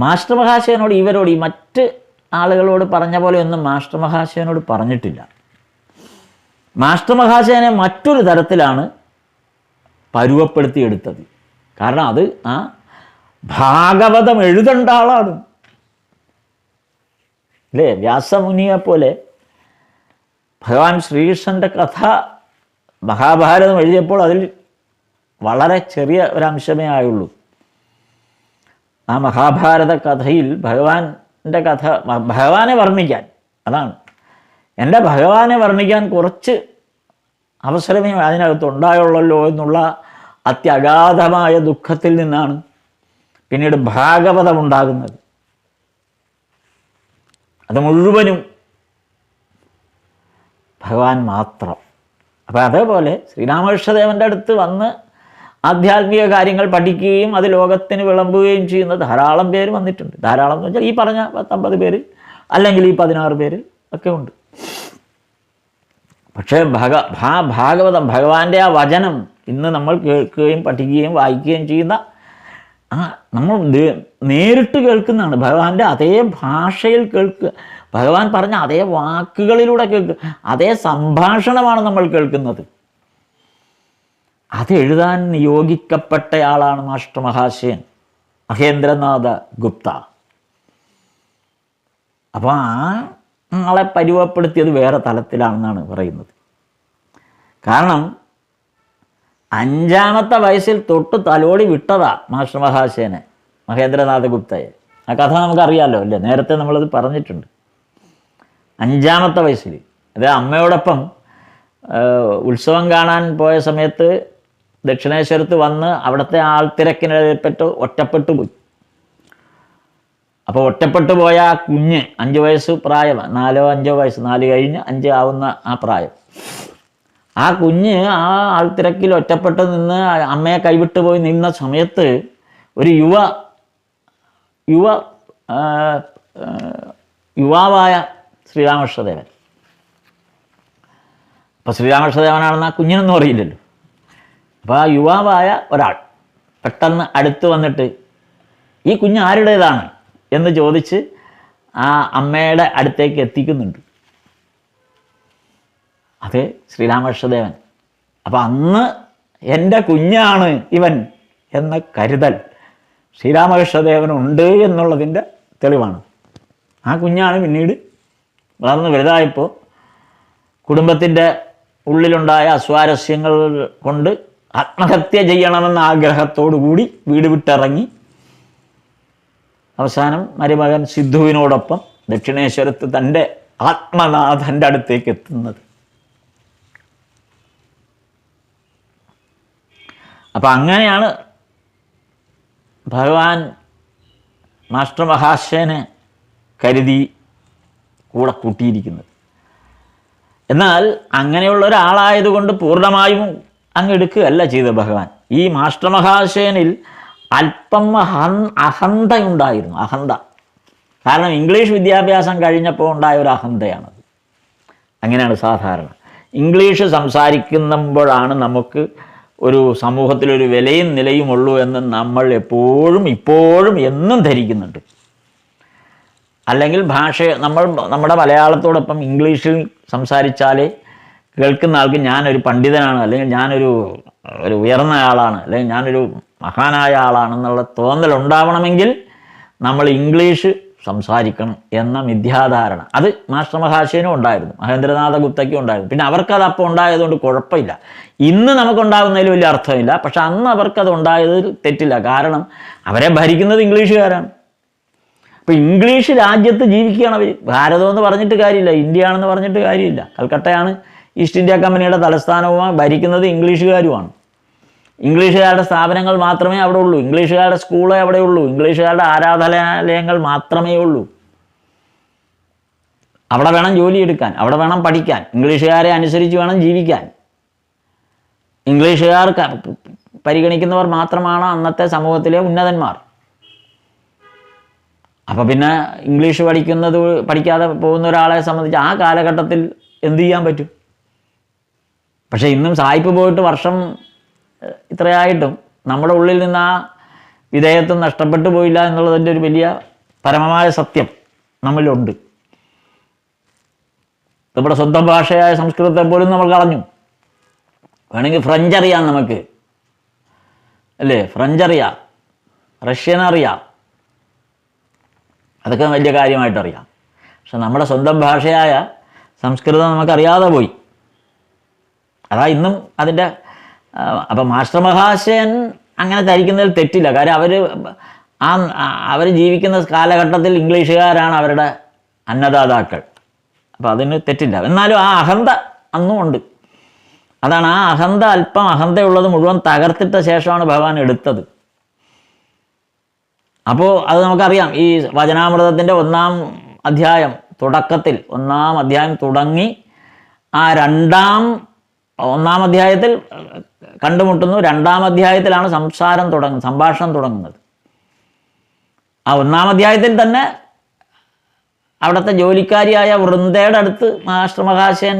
Speaker 1: മാസ്റ്റർ മഹാശയനോട് ഈ മറ്റ് ആളുകളോട് പറഞ്ഞ പോലെ ഒന്നും മാസ്റ്റർ മഹാശയനോട് പറഞ്ഞിട്ടില്ല. മാസ്റ്റർ മഹാശയനെ മറ്റൊരു തരത്തിലാണ് പരുവപ്പെടുത്തിയെടുത്തത്. കാരണം അത് ആ ഭാഗവതം എഴുതേണ്ട ആളാണ് അല്ലേ. വ്യാസമുനിയെ പോലെ ഭഗവാൻ ശ്രീകൃഷ്ണൻ്റെ കഥ മഹാഭാരതം എഴുതിയപ്പോൾ അതിൽ വളരെ ചെറിയ ഒരംശമേ ആയുള്ളൂ. ആ മഹാഭാരത കഥയിൽ ഭഗവാന്റെ കഥ, ഭഗവാനെ വർണ്ണിക്കാൻ, അതാണ് എൻ്റെ ഭഗവാനെ വർണ്ണിക്കാൻ കുറച്ച് അവസരമേ അതിനകത്ത് ഉണ്ടായുള്ളല്ലോ എന്നുള്ള അത്യഗാധമായ ദുഃഖത്തിൽ നിന്നാണ് പിന്നീട് ഭാഗവതം ഉണ്ടാകുന്നത്. അത് മുഴുവനും ഭഗവാൻ മാത്രം. അപ്പോൾ അതേപോലെ ശ്രീരാമകൃഷ്ണദേവൻ്റെ അടുത്ത് വന്ന് ആധ്യാത്മിക കാര്യങ്ങൾ പഠിക്കുകയും അത് ലോകത്തിന് വിളമ്പുകയും ചെയ്യുന്ന ധാരാളം പേര് വന്നിട്ടുണ്ട്. ധാരാളം എന്ന് വെച്ചാൽ ഈ പറഞ്ഞ 50 പേര് അല്ലെങ്കിൽ ഈ 16 പേര് ഒക്കെ ഉണ്ട്. പക്ഷേ ഭാഗവതം, ഭഗവാന്റെ ആ വചനം ഇന്ന് നമ്മൾ കേൾക്കുകയും പഠിക്കുകയും വായിക്കുകയും ചെയ്യുന്ന നമ്മൾ നേരിട്ട് കേൾക്കുന്നതാണ്. ഭഗവാന്റെ അതേ ഭാഷയിൽ കേൾക്കുക, ഭഗവാൻ പറഞ്ഞ അതേ വാക്കുകളിലൂടെ കേൾക്കുക, അതേ സംഭാഷണമാണ് നമ്മൾ കേൾക്കുന്നത്. അത് എഴുതാൻ നിയോഗിക്കപ്പെട്ടയാളാണ് മാസ്റ്റർ മഹാശയൻ മഹേന്ദ്രനാഥ ഗുപ്ത. അപ്പോൾ ആ ആളെ പരുവപ്പെടുത്തിയത് വേറെ തലത്തിലാണെന്നാണ് പറയുന്നത്. കാരണം 5ാമത്തെ വയസ്സിൽ തൊട്ട് തലോടി വിട്ടതാ മാസ്റ്റർ മഹാശയനെ, മഹേന്ദ്രനാഥ ഗുപ്തയെ. ആ കഥ നമുക്കറിയാമല്ലോ അല്ലേ, നേരത്തെ നമ്മളത് പറഞ്ഞിട്ടുണ്ട്. 5ാമത്തെ വയസ്സിൽ, അത് അമ്മയോടൊപ്പം ഉത്സവം കാണാൻ പോയ സമയത്ത് ദക്ഷിണേശ്വരത്ത് വന്ന് അവിടുത്തെ ആൾത്തിരക്കിനെതിർപ്പെട്ട് ഒറ്റപ്പെട്ടു പോയി. അപ്പോൾ ഒറ്റപ്പെട്ടു പോയ ആ കുഞ്ഞ് 5 വയസ്സ് പ്രായം, 4-5 വയസ്സ്, 4 കഴിഞ്ഞ് 5 ആവുന്ന ആ പ്രായം, ആ കുഞ്ഞ് ആ ആൾത്തിരക്കിൽ ഒറ്റപ്പെട്ട് നിന്ന് അമ്മയെ കൈവിട്ടു പോയി നിന്ന സമയത്ത് ഒരു യുവാവായ ശ്രീരാമകൃഷ്ണദേവൻ, അപ്പോൾ ശ്രീരാമകൃഷ്ണദേവനാണെന്ന് ആ കുഞ്ഞിനൊന്നും അറിയില്ലല്ലോ. അപ്പോൾ ആ യുവാവായ ഒരാൾ പെട്ടെന്ന് അടുത്ത് വന്നിട്ട് ഈ കുഞ്ഞ് ആരുടേതാണ് എന്ന് ചോദിച്ച് ആ അമ്മയുടെ അടുത്തേക്ക് എത്തിക്കുന്നുണ്ട്. അത് ശ്രീരാമകൃഷ്ണദേവൻ. അപ്പം അന്ന് എൻ്റെ കുഞ്ഞാണ് ഇവൻ എന്ന കരുതൽ ശ്രീരാമകൃഷ്ണദേവനുണ്ട് എന്നുള്ളതിൻ്റെ തെളിവാണ്. ആ കുഞ്ഞാണ് പിന്നീട് വളർന്ന് വലുതായപ്പോൾ കുടുംബത്തിൻ്റെ ഉള്ളിലുണ്ടായ അസ്വാരസ്യങ്ങൾ കൊണ്ട് ആത്മഹത്യ ചെയ്യണമെന്ന ആഗ്രഹത്തോടു കൂടി വീട് വിട്ടിറങ്ങി അവസാനം മരുമകൻ സിദ്ധുവിനോടൊപ്പം ദക്ഷിണേശ്വരത്ത് തൻ്റെ ആത്മനാഥൻ്റെ അടുത്തേക്ക് എത്തുന്നത്. അപ്പം അങ്ങനെയാണ് ഭഗവാൻ മാസ്റ്റർ മഹാശയനെ കരുതി കൂടെ കൂട്ടിയിരിക്കുന്നത്. എന്നാൽ അങ്ങനെയുള്ള ഒരാളായതുകൊണ്ട് പൂർണ്ണമായും അങ്ങ് എടുക്കുകയല്ല ചെയ്തത് ഭഗവാൻ. ഈ മാസ്റ്റർ മഹാശയനിൽ അല്പം അഹന്തയുണ്ടായിരുന്നു, അഹന്ത. കാരണം ഇംഗ്ലീഷ് വിദ്യാഭ്യാസം കഴിഞ്ഞപ്പോൾ ഉണ്ടായ ഒരു അഹന്തയാണത്. അങ്ങനെയാണ് സാധാരണ. ഇംഗ്ലീഷ് സംസാരിക്കുമ്പോഴാണ് നമുക്ക് ഒരു സമൂഹത്തിലൊരു വിലയും നിലയും ഉള്ളൂ എന്ന് നമ്മൾ എപ്പോഴും ഇപ്പോഴും എന്നും ധരിക്കുന്നുണ്ട്. അല്ലെങ്കിൽ നമ്മുടെ മലയാളത്തോടൊപ്പം ഇംഗ്ലീഷിൽ സംസാരിച്ചാലേ കേൾക്കുന്ന ആൾക്ക് ഞാനൊരു പണ്ഡിതനാണ്, അല്ലെങ്കിൽ ഞാനൊരു ഉയർന്ന ആളാണ്, അല്ലെങ്കിൽ ഞാനൊരു മഹാനായ ആളാണെന്നുള്ള തോന്നലുണ്ടാവണമെങ്കിൽ നമ്മൾ ഇംഗ്ലീഷ് സംസാരിക്കണം എന്ന മിഥ്യാധാരണ അത് മാസ്റ്റർ മഹാശയനും ഉണ്ടായിരുന്നു, മഹേന്ദ്രനാഥ ഗുപ്തയ്ക്കും ഉണ്ടായിരുന്നു. പിന്നെ അവർക്കത് അപ്പോൾ ഉണ്ടായതുകൊണ്ട് കുഴപ്പമില്ല. ഇന്ന് നമുക്കുണ്ടാകുന്നതിൽ വലിയ അർത്ഥമില്ല, പക്ഷെ അന്ന് അവർക്കത് ഉണ്ടായതിൽ തെറ്റില്ല. കാരണം അവരെ ഭരിക്കുന്നത് ഇംഗ്ലീഷുകാരാണ്. അപ്പോൾ ഇംഗ്ലീഷ് രാജ്യത്ത് ജീവിക്കുകയാണ് അവർ. ഭാരതമെന്ന് പറഞ്ഞിട്ട് കാര്യമില്ല, ഇന്ത്യ ആണെന്ന് പറഞ്ഞിട്ട് കാര്യമില്ല. കൽക്കട്ടയാണ് ഈസ്റ്റ് ഇന്ത്യ കമ്പനിയുടെ തലസ്ഥാനവുമായി, ഭരിക്കുന്നത് ഇംഗ്ലീഷുകാരുമാണ്. ഇംഗ്ലീഷുകാരുടെ സ്ഥാപനങ്ങൾ മാത്രമേ അവിടെ ഉള്ളൂ, ഇംഗ്ലീഷുകാരുടെ സ്കൂളേ അവിടെ ഉള്ളൂ, ഇംഗ്ലീഷുകാരുടെ ആരാധനാലയങ്ങൾ മാത്രമേ ഉള്ളൂ. അവിടെ വേണം ജോലിയെടുക്കാൻ, അവിടെ വേണം പഠിക്കാൻ, ഇംഗ്ലീഷുകാരെ അനുസരിച്ച് വേണം ജീവിക്കാൻ. ഇംഗ്ലീഷുകാർ പരിഗണിക്കുന്നവർ മാത്രമാണ് അന്നത്തെ സമൂഹത്തിലെ ഉന്നതന്മാർ. അപ്പോൾ പിന്നെ ഇംഗ്ലീഷ് പഠിക്കാതെ പോകുന്ന ഒരാളെ സംബന്ധിച്ച് ആ കാലഘട്ടത്തിൽ എന്തു ചെയ്യാൻ പറ്റും? പക്ഷേ ഇന്നും സായിപ്പ് പോയിട്ട് വർഷം ഇത്രയായിട്ടും നമ്മുടെ ഉള്ളിൽ നിന്ന് ആ വിധേയത്വം നഷ്ടപ്പെട്ടു പോയില്ല എന്നുള്ളതിൻ്റെ ഒരു വലിയ പരമമായ സത്യം നമ്മളിലുണ്ട്. നമ്മുടെ സ്വന്തം ഭാഷയായ സംസ്കൃതത്തെ പോലും നമ്മൾ കളഞ്ഞു. വേണമെങ്കിൽ ഫ്രഞ്ച് അറിയാം നമുക്ക്, അല്ലേ? ഫ്രഞ്ച് അറിയാം, റഷ്യൻ അറിയാം, അതൊക്കെ വലിയ കാര്യമായിട്ടറിയാം. പക്ഷെ നമ്മുടെ സ്വന്തം ഭാഷയായ സംസ്കൃതം നമുക്കറിയാതെ പോയി. അതാ ഇന്നും അതിൻ്റെ അപ്പം മാസ്റ്റർ മഹാശയൻ അങ്ങനെ ധരിക്കുന്നതിൽ തെറ്റില്ല. കാര്യം അവർ ജീവിക്കുന്ന കാലഘട്ടത്തിൽ ഇംഗ്ലീഷുകാരാണ് അവരുടെ അന്നദാതാക്കൾ. അപ്പം അതിന് തെറ്റില്ല. എന്നാലും ആ അഹന്ത അന്നും ഉണ്ട്. അതാണ് ആ അഹന്ത, അല്പം അഹന്തയുള്ളത് മുഴുവൻ തകർത്തിട്ട ശേഷമാണ് ഭഗവാൻ എടുത്തത്. അപ്പോൾ അത് നമുക്കറിയാം. ഈ വചനാമൃതത്തിൻ്റെ 1-ാം അധ്യായം തുടക്കത്തിൽ 1-ാം അധ്യായം തുടങ്ങി ആ 1-ാം അധ്യായത്തിൽ കണ്ടുമുട്ടുന്നു. 2-ാം അധ്യായത്തിലാണ് സംഭാഷണം തുടങ്ങുന്നത്. ആ 1-ാം അധ്യായത്തിൽ തന്നെ അവിടുത്തെ ജോലിക്കാരിയായ വൃന്ദയുടെ അടുത്ത് മാസ്റ്റർ മഹാശയൻ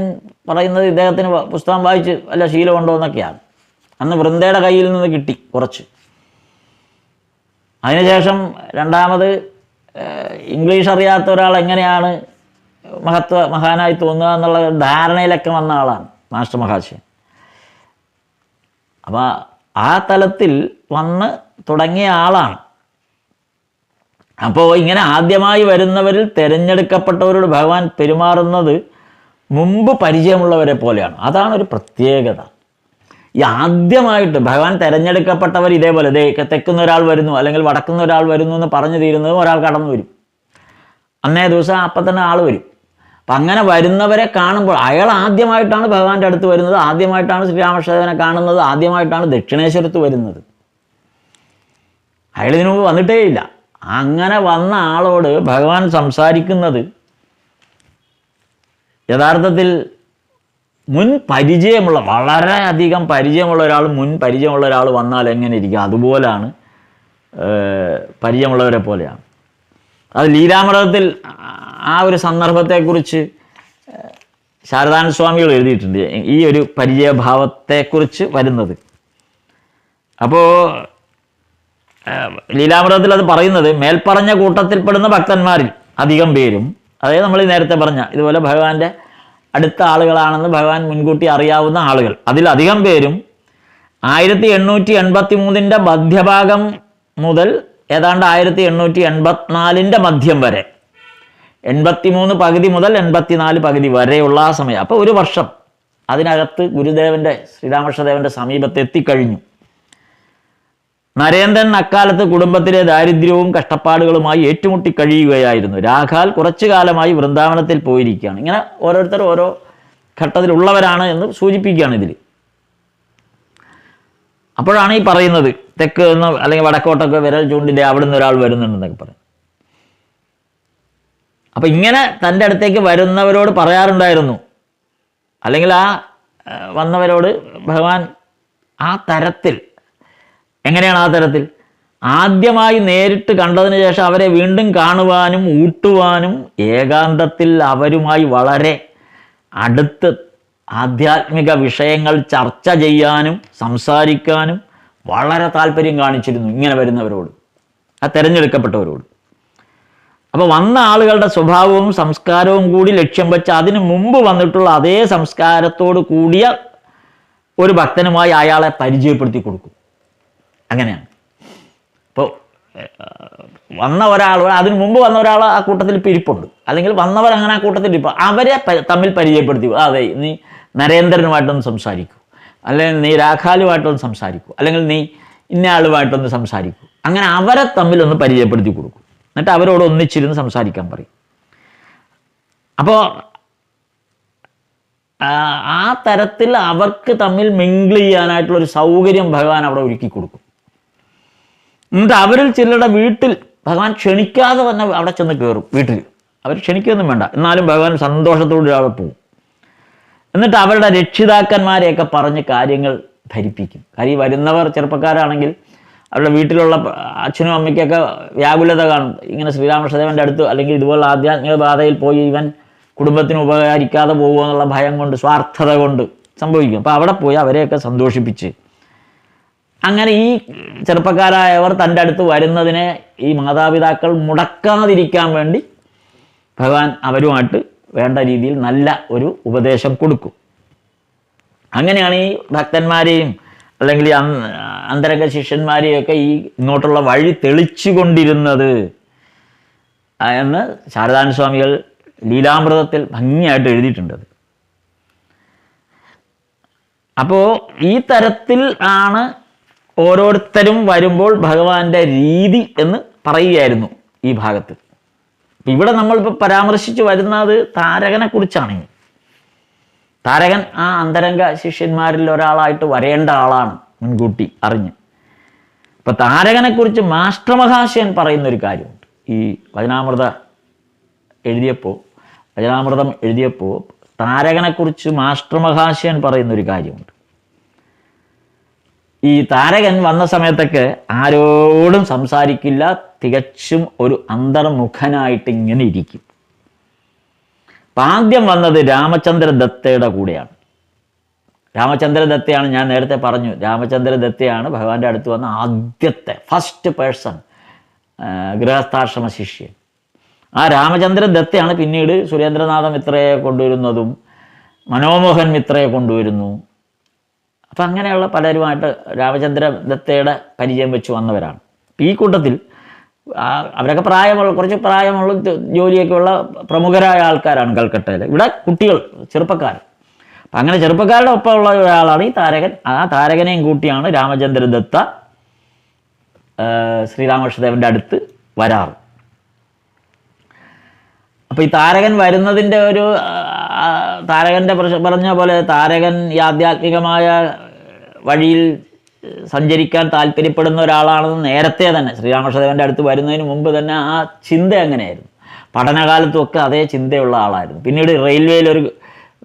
Speaker 1: പറയുന്നത് ഇദ്ദേഹത്തിന് പുസ്തകം വായിച്ച് വല്ല ശീലമുണ്ടോ എന്നൊക്കെയാണ്. അന്ന് വൃന്ദയുടെ കയ്യിൽ നിന്ന് കിട്ടി കുറച്ച്. അതിനുശേഷം രണ്ടാമത് ഇംഗ്ലീഷ് അറിയാത്ത ഒരാൾ എങ്ങനെയാണ് മഹാനായി തോന്നുക എന്നുള്ള ധാരണയിലൊക്കെ വന്ന ആളാണ് മാസ്റ്റർ മഹാശയൻ. അപ്പോൾ ആ തലത്തിൽ വന്ന് തുടങ്ങിയ ആളാണ്. അപ്പോൾ ഇങ്ങനെ ആദ്യമായി വരുന്നവരിൽ തിരഞ്ഞെടുക്കപ്പെട്ടവരോട് ഭഗവാൻ പെരുമാറുന്നത് മുമ്പ് പരിചയമുള്ളവരെ പോലെയാണ്. അതാണ് ഒരു പ്രത്യേകത. ഈ ആദ്യമായിട്ട് ഭഗവാൻ തിരഞ്ഞെടുക്കപ്പെട്ടവർ ഇതേപോലെ തെക്കുന്ന ഒരാൾ വരുന്നു അല്ലെങ്കിൽ വടക്കുന്ന ഒരാൾ വരുന്നു എന്ന് പറഞ്ഞു തീരുന്നതും ഒരാൾ കടന്നു വരും. അന്നേ ദിവസം അപ്പം തന്നെ ആൾ വരും. അപ്പം അങ്ങനെ വരുന്നവരെ കാണുമ്പോൾ അയാൾ ആദ്യമായിട്ടാണ് ഭഗവാന്റെ അടുത്ത് വരുന്നത്, ആദ്യമായിട്ടാണ് ശ്രീരാമകൃഷ്ണദേവനെ കാണുന്നത്, ആദ്യമായിട്ടാണ് ദക്ഷിണേശ്വരത്ത് വരുന്നത്. അയാൾ ഇതിനു മുമ്പ് വന്നിട്ടേയില്ല. അങ്ങനെ വന്ന ആളോട് ഭഗവാൻ സംസാരിക്കുന്നത് യഥാർത്ഥത്തിൽ മുൻ പരിചയമുള്ള, വളരെയധികം പരിചയമുള്ള ഒരാൾ വന്നാൽ എങ്ങനെ ഇരിക്കും അതുപോലാണ്, പരിചയമുള്ളവരെ പോലെയാണ്. അത് ലീലാമൃതത്തിൽ ആ ഒരു സന്ദർഭത്തെക്കുറിച്ച് ശാരദാനന്ദ സ്വാമികൾ എഴുതിയിട്ടുണ്ട്, ഈ ഒരു പരിചയഭാവത്തെക്കുറിച്ച് വരുന്നത്. അപ്പോൾ ലീലാമൃതത്തിൽ അത് പറയുന്നത് മേൽപ്പറഞ്ഞ കൂട്ടത്തിൽപ്പെടുന്ന ഭക്തന്മാരിൽ അധികം പേരും, അതായത് നമ്മൾ നേരത്തെ പറഞ്ഞ ഇതുപോലെ ഭഗവാന്റെ അടുത്ത ആളുകളാണെന്ന് ഭഗവാൻ മുൻകൂട്ടി അറിയാവുന്ന ആളുകൾ, അതിലധികം പേരും 1883 മധ്യഭാഗം മുതൽ ഏതാണ്ട് 1884 മധ്യം വരെ, 83 പകുതി മുതൽ 84 പകുതി വരെയുള്ള ആ സമയം, അപ്പോൾ ഒരു വർഷം അതിനകത്ത് ഗുരുദേവൻ്റെ ശ്രീരാമകൃഷ്ണദേവൻ്റെ സമീപത്ത് എത്തിക്കഴിഞ്ഞു. നരേന്ദ്രൻ അക്കാലത്ത് കുടുംബത്തിലെ ദാരിദ്ര്യവും കഷ്ടപ്പാടുകളുമായി ഏറ്റുമുട്ടി കഴിയുകയായിരുന്നു. രാഘാൽ കുറച്ചു കാലമായി വൃന്ദാവനത്തിൽ പോയിരിക്കുകയാണ്. ഇങ്ങനെ ഓരോരുത്തർ ഓരോ ഘട്ടത്തിലുള്ളവരാണ് എന്ന് സൂചിപ്പിക്കുകയാണ് ഇതിൽ. അപ്പോഴാണ് ഈ പറയുന്നത് തെക്ക് നിന്ന് അല്ലെങ്കിൽ വടക്കോട്ടൊക്കെ വിരൽ ചൂണ്ടിൻ്റെ അവിടെ നിന്ന് ഒരാൾ വരുന്നുണ്ടെന്നൊക്കെ പറയും. അപ്പം ഇങ്ങനെ തൻ്റെ അടുത്തേക്ക് വരുന്നവരോട് പറയാറുണ്ടായിരുന്നു, അല്ലെങ്കിൽ ആ വന്നവരോട് ഭഗവാൻ ആ തരത്തിൽ, എങ്ങനെയാണ് ആ തരത്തിൽ, ആദ്യമായി നേരിട്ട് കണ്ടതിന് ശേഷം അവരെ വീണ്ടും കാണുവാനും ഊട്ടുവാനും ഏകാന്തത്തിൽ അവരുമായി വളരെ അടുത്ത് ആധ്യാത്മിക വിഷയങ്ങൾ ചർച്ച ചെയ്യാനും സംസാരിക്കാനും വളരെ താല്പര്യം കാണിച്ചിരുന്നു ഇങ്ങനെ വരുന്നവരോട്, ആ തിരഞ്ഞെടുക്കപ്പെട്ടവരോട്. അപ്പോൾ വന്ന ആളുകളുടെ സ്വഭാവവും സംസ്കാരവും കൂടി ലക്ഷ്യം വെച്ച് അതിനു മുമ്പ് വന്നിട്ടുള്ള അതേ സംസ്കാരത്തോട് കൂടിയ ഒരു ഭക്തനുമായി അയാളെ പരിചയപ്പെടുത്തി കൊടുക്കും. അങ്ങനെയാണ്. ഇപ്പോൾ വന്ന ഒരാൾ, അതിനു മുമ്പ് വന്ന ഒരാൾ ആ കൂട്ടത്തിൽ ഇപ്പോൾ ഇരിപ്പുണ്ട്, അല്ലെങ്കിൽ വന്നവർ അങ്ങനെ ആ കൂട്ടത്തിൽ ഇരിപ്പോൾ അവരെ തമ്മിൽ പരിചയപ്പെടുത്തി. അതെ, നീ നരേന്ദ്രനുമായിട്ടൊന്ന് സംസാരിക്കൂ, അല്ലെങ്കിൽ നീ രാഘാലുമായിട്ടൊന്ന് സംസാരിക്കൂ, അല്ലെങ്കിൽ നീ ഇന്നയാളുമായിട്ടൊന്ന് സംസാരിക്കൂ. അങ്ങനെ അവരെ തമ്മിലൊന്ന് പരിചയപ്പെടുത്തി കൊടുക്കും. എന്നിട്ട് അവരോട് ഒന്നിച്ചിരുന്ന് സംസാരിക്കാൻ പറയും. അപ്പോൾ ആ തരത്തിൽ അവർക്ക് തമ്മിൽ മിങ്കിൾ ചെയ്യാനായിട്ടുള്ളൊരു സൗകര്യം ഭഗവാൻ അവിടെ ഒരുക്കി കൊടുക്കും. എന്നിട്ട് അവരിൽ ചിലരുടെ വീട്ടിൽ ഭഗവാൻ ക്ഷണിക്കാതെ തന്നെ അവിടെ ചെന്ന് കയറും. വീട്ടിൽ അവർ ക്ഷണിക്കൊന്നും വേണ്ട, എന്നാലും ഭഗവാൻ സന്തോഷത്തോടെ അവിടെ പോകും. എന്നിട്ട് അവരുടെ രക്ഷിതാക്കന്മാരെയൊക്കെ പറഞ്ഞ് കാര്യങ്ങൾ ധരിപ്പിക്കും. കാര്യം വരുന്നവർ ചെറുപ്പക്കാരാണെങ്കിൽ അവരുടെ വീട്ടിലുള്ള അച്ഛനും അമ്മയ്ക്കൊക്കെ വ്യാകുലത കാണും. ഇങ്ങനെ ശ്രീരാമകൃഷ്ണദേവൻ്റെ അടുത്ത് അല്ലെങ്കിൽ ഇതുപോലെ ആധ്യാത്മിക പാതയിൽ പോയി ഇവൻ കുടുംബത്തിന് ഉപകരിക്കാതെ പോകുമോ എന്നുള്ള ഭയം കൊണ്ട്, സ്വാർത്ഥത കൊണ്ട് സംഭവിക്കും. അപ്പോൾ അവിടെ പോയി അവരെയൊക്കെ സന്തോഷിപ്പിച്ച്, അങ്ങനെ ഈ ചെറുപ്പക്കാരായവർ തൻ്റെ അടുത്ത് വരുന്നതിനെ ഈ മാതാപിതാക്കൾ മുടക്കാതിരിക്കാൻ വേണ്ടി ഭഗവാൻ അവരുമായിട്ട് വേണ്ട രീതിയിൽ നല്ല ഒരു ഉപദേശം കൊടുക്കും. അങ്ങനെയാണ് ഈ ഭക്തന്മാരെയും അല്ലെങ്കിൽ ഈ അന്തരംഗ ശിഷ്യന്മാരെയൊക്കെ ഈ ഇങ്ങോട്ടുള്ള വഴി തെളിച്ചു കൊണ്ടിരുന്നത് എന്ന് ശാരദാനന്ദ സ്വാമികൾ ലീലാമൃതത്തിൽ ഭംഗിയായിട്ട് എഴുതിയിട്ടുണ്ട്. അപ്പോൾ ഈ തരത്തിൽ ആണ് ഓരോരുത്തരും വരുമ്പോൾ ഭഗവാന്റെ രീതി എന്ന് പറയുകയായിരുന്നു ഈ ഭാഗത്ത്. ഇവിടെ നമ്മളിപ്പോൾ പരാമർശിച്ച് വരുന്നത് താരകനെ കുറിച്ചാണ്. താരകൻ ആ അന്തരംഗ ശിഷ്യന്മാരിൽ ഒരാളായിട്ട് വരേണ്ട ആളാണ് മുൻകൂട്ടി അറിഞ്ഞ്. അപ്പം താരകനെക്കുറിച്ച് മാസ്റ്റർ മഹാശയൻ പറയുന്നൊരു കാര്യമുണ്ട്. ഈ വചനാമൃതം എഴുതിയപ്പോൾ താരകനെക്കുറിച്ച് മാസ്റ്റർ മഹാശയൻ പറയുന്നൊരു കാര്യമുണ്ട്. ഈ താരകൻ വന്ന സമയത്തൊക്കെ ആരോടും സംസാരിക്കില്ല, തികച്ചും ഒരു അന്തർമുഖനായിട്ട് ഇങ്ങനെ ഇരിക്കും. അപ്പം ആദ്യം വന്നത് രാമചന്ദ്ര ദത്തയുടെ കൂടെയാണ്. രാമചന്ദ്ര ദത്തയാണ്, ഞാൻ നേരത്തെ പറഞ്ഞു, രാമചന്ദ്ര ദത്തയാണ് ഭഗവാന്റെ അടുത്ത് വന്ന ആദ്യത്തെ ഫസ്റ്റ് പേഴ്സൺ ഗൃഹസ്ഥാശ്രമ ശിഷ്യൻ. ആ രാമചന്ദ്ര ദത്തയാണ് പിന്നീട് സുരേന്ദ്രനാഥ മിത്രയെ കൊണ്ടുവരുന്നതും മനോമോഹൻ മിത്രയെ കൊണ്ടുവരുന്നു. അപ്പം അങ്ങനെയുള്ള പലരുമായിട്ട് രാമചന്ദ്ര ദത്തയുടെ പരിചയം വെച്ച് വന്നവരാണ്. ഈ കൂട്ടത്തിൽ അവരൊക്കെ കുറച്ച് പ്രായമുള്ള ജോലിയൊക്കെ ഉള്ള പ്രമുഖരായ ആൾക്കാരാണ് കൽക്കട്ടയിൽ. ഇവിടെ കുട്ടികൾ, ചെറുപ്പക്കാർ. അപ്പം അങ്ങനെ ചെറുപ്പക്കാരുടെ ഒപ്പമുള്ള ഒരാളാണ് ഈ താരകൻ. ആ താരകനെയും കൂട്ടിയാണ് രാമചന്ദ്ര ദത്ത ശ്രീരാമകൃഷ്ണദേവൻ്റെ അടുത്ത് വരാറ്. അപ്പോൾ ഈ താരകൻ വരുന്നതിൻ്റെ ഒരു താരകൻ്റെ പറഞ്ഞ പോലെ താരകൻ ഈ ആധ്യാത്മികമായ വഴിയിൽ സഞ്ചരിക്കാൻ താല്പര്യപ്പെടുന്ന ഒരാളാണെന്ന് നേരത്തെ തന്നെ ശ്രീരാമകൃഷ്ണദേവൻ്റെ അടുത്ത് വരുന്നതിന് മുമ്പ് തന്നെ ആ ചിന്ത അങ്ങനെയായിരുന്നു. പഠനകാലത്തുമൊക്കെ അതേ ചിന്തയുള്ള ആളായിരുന്നു. പിന്നീട് റെയിൽവേയിൽ ഒരു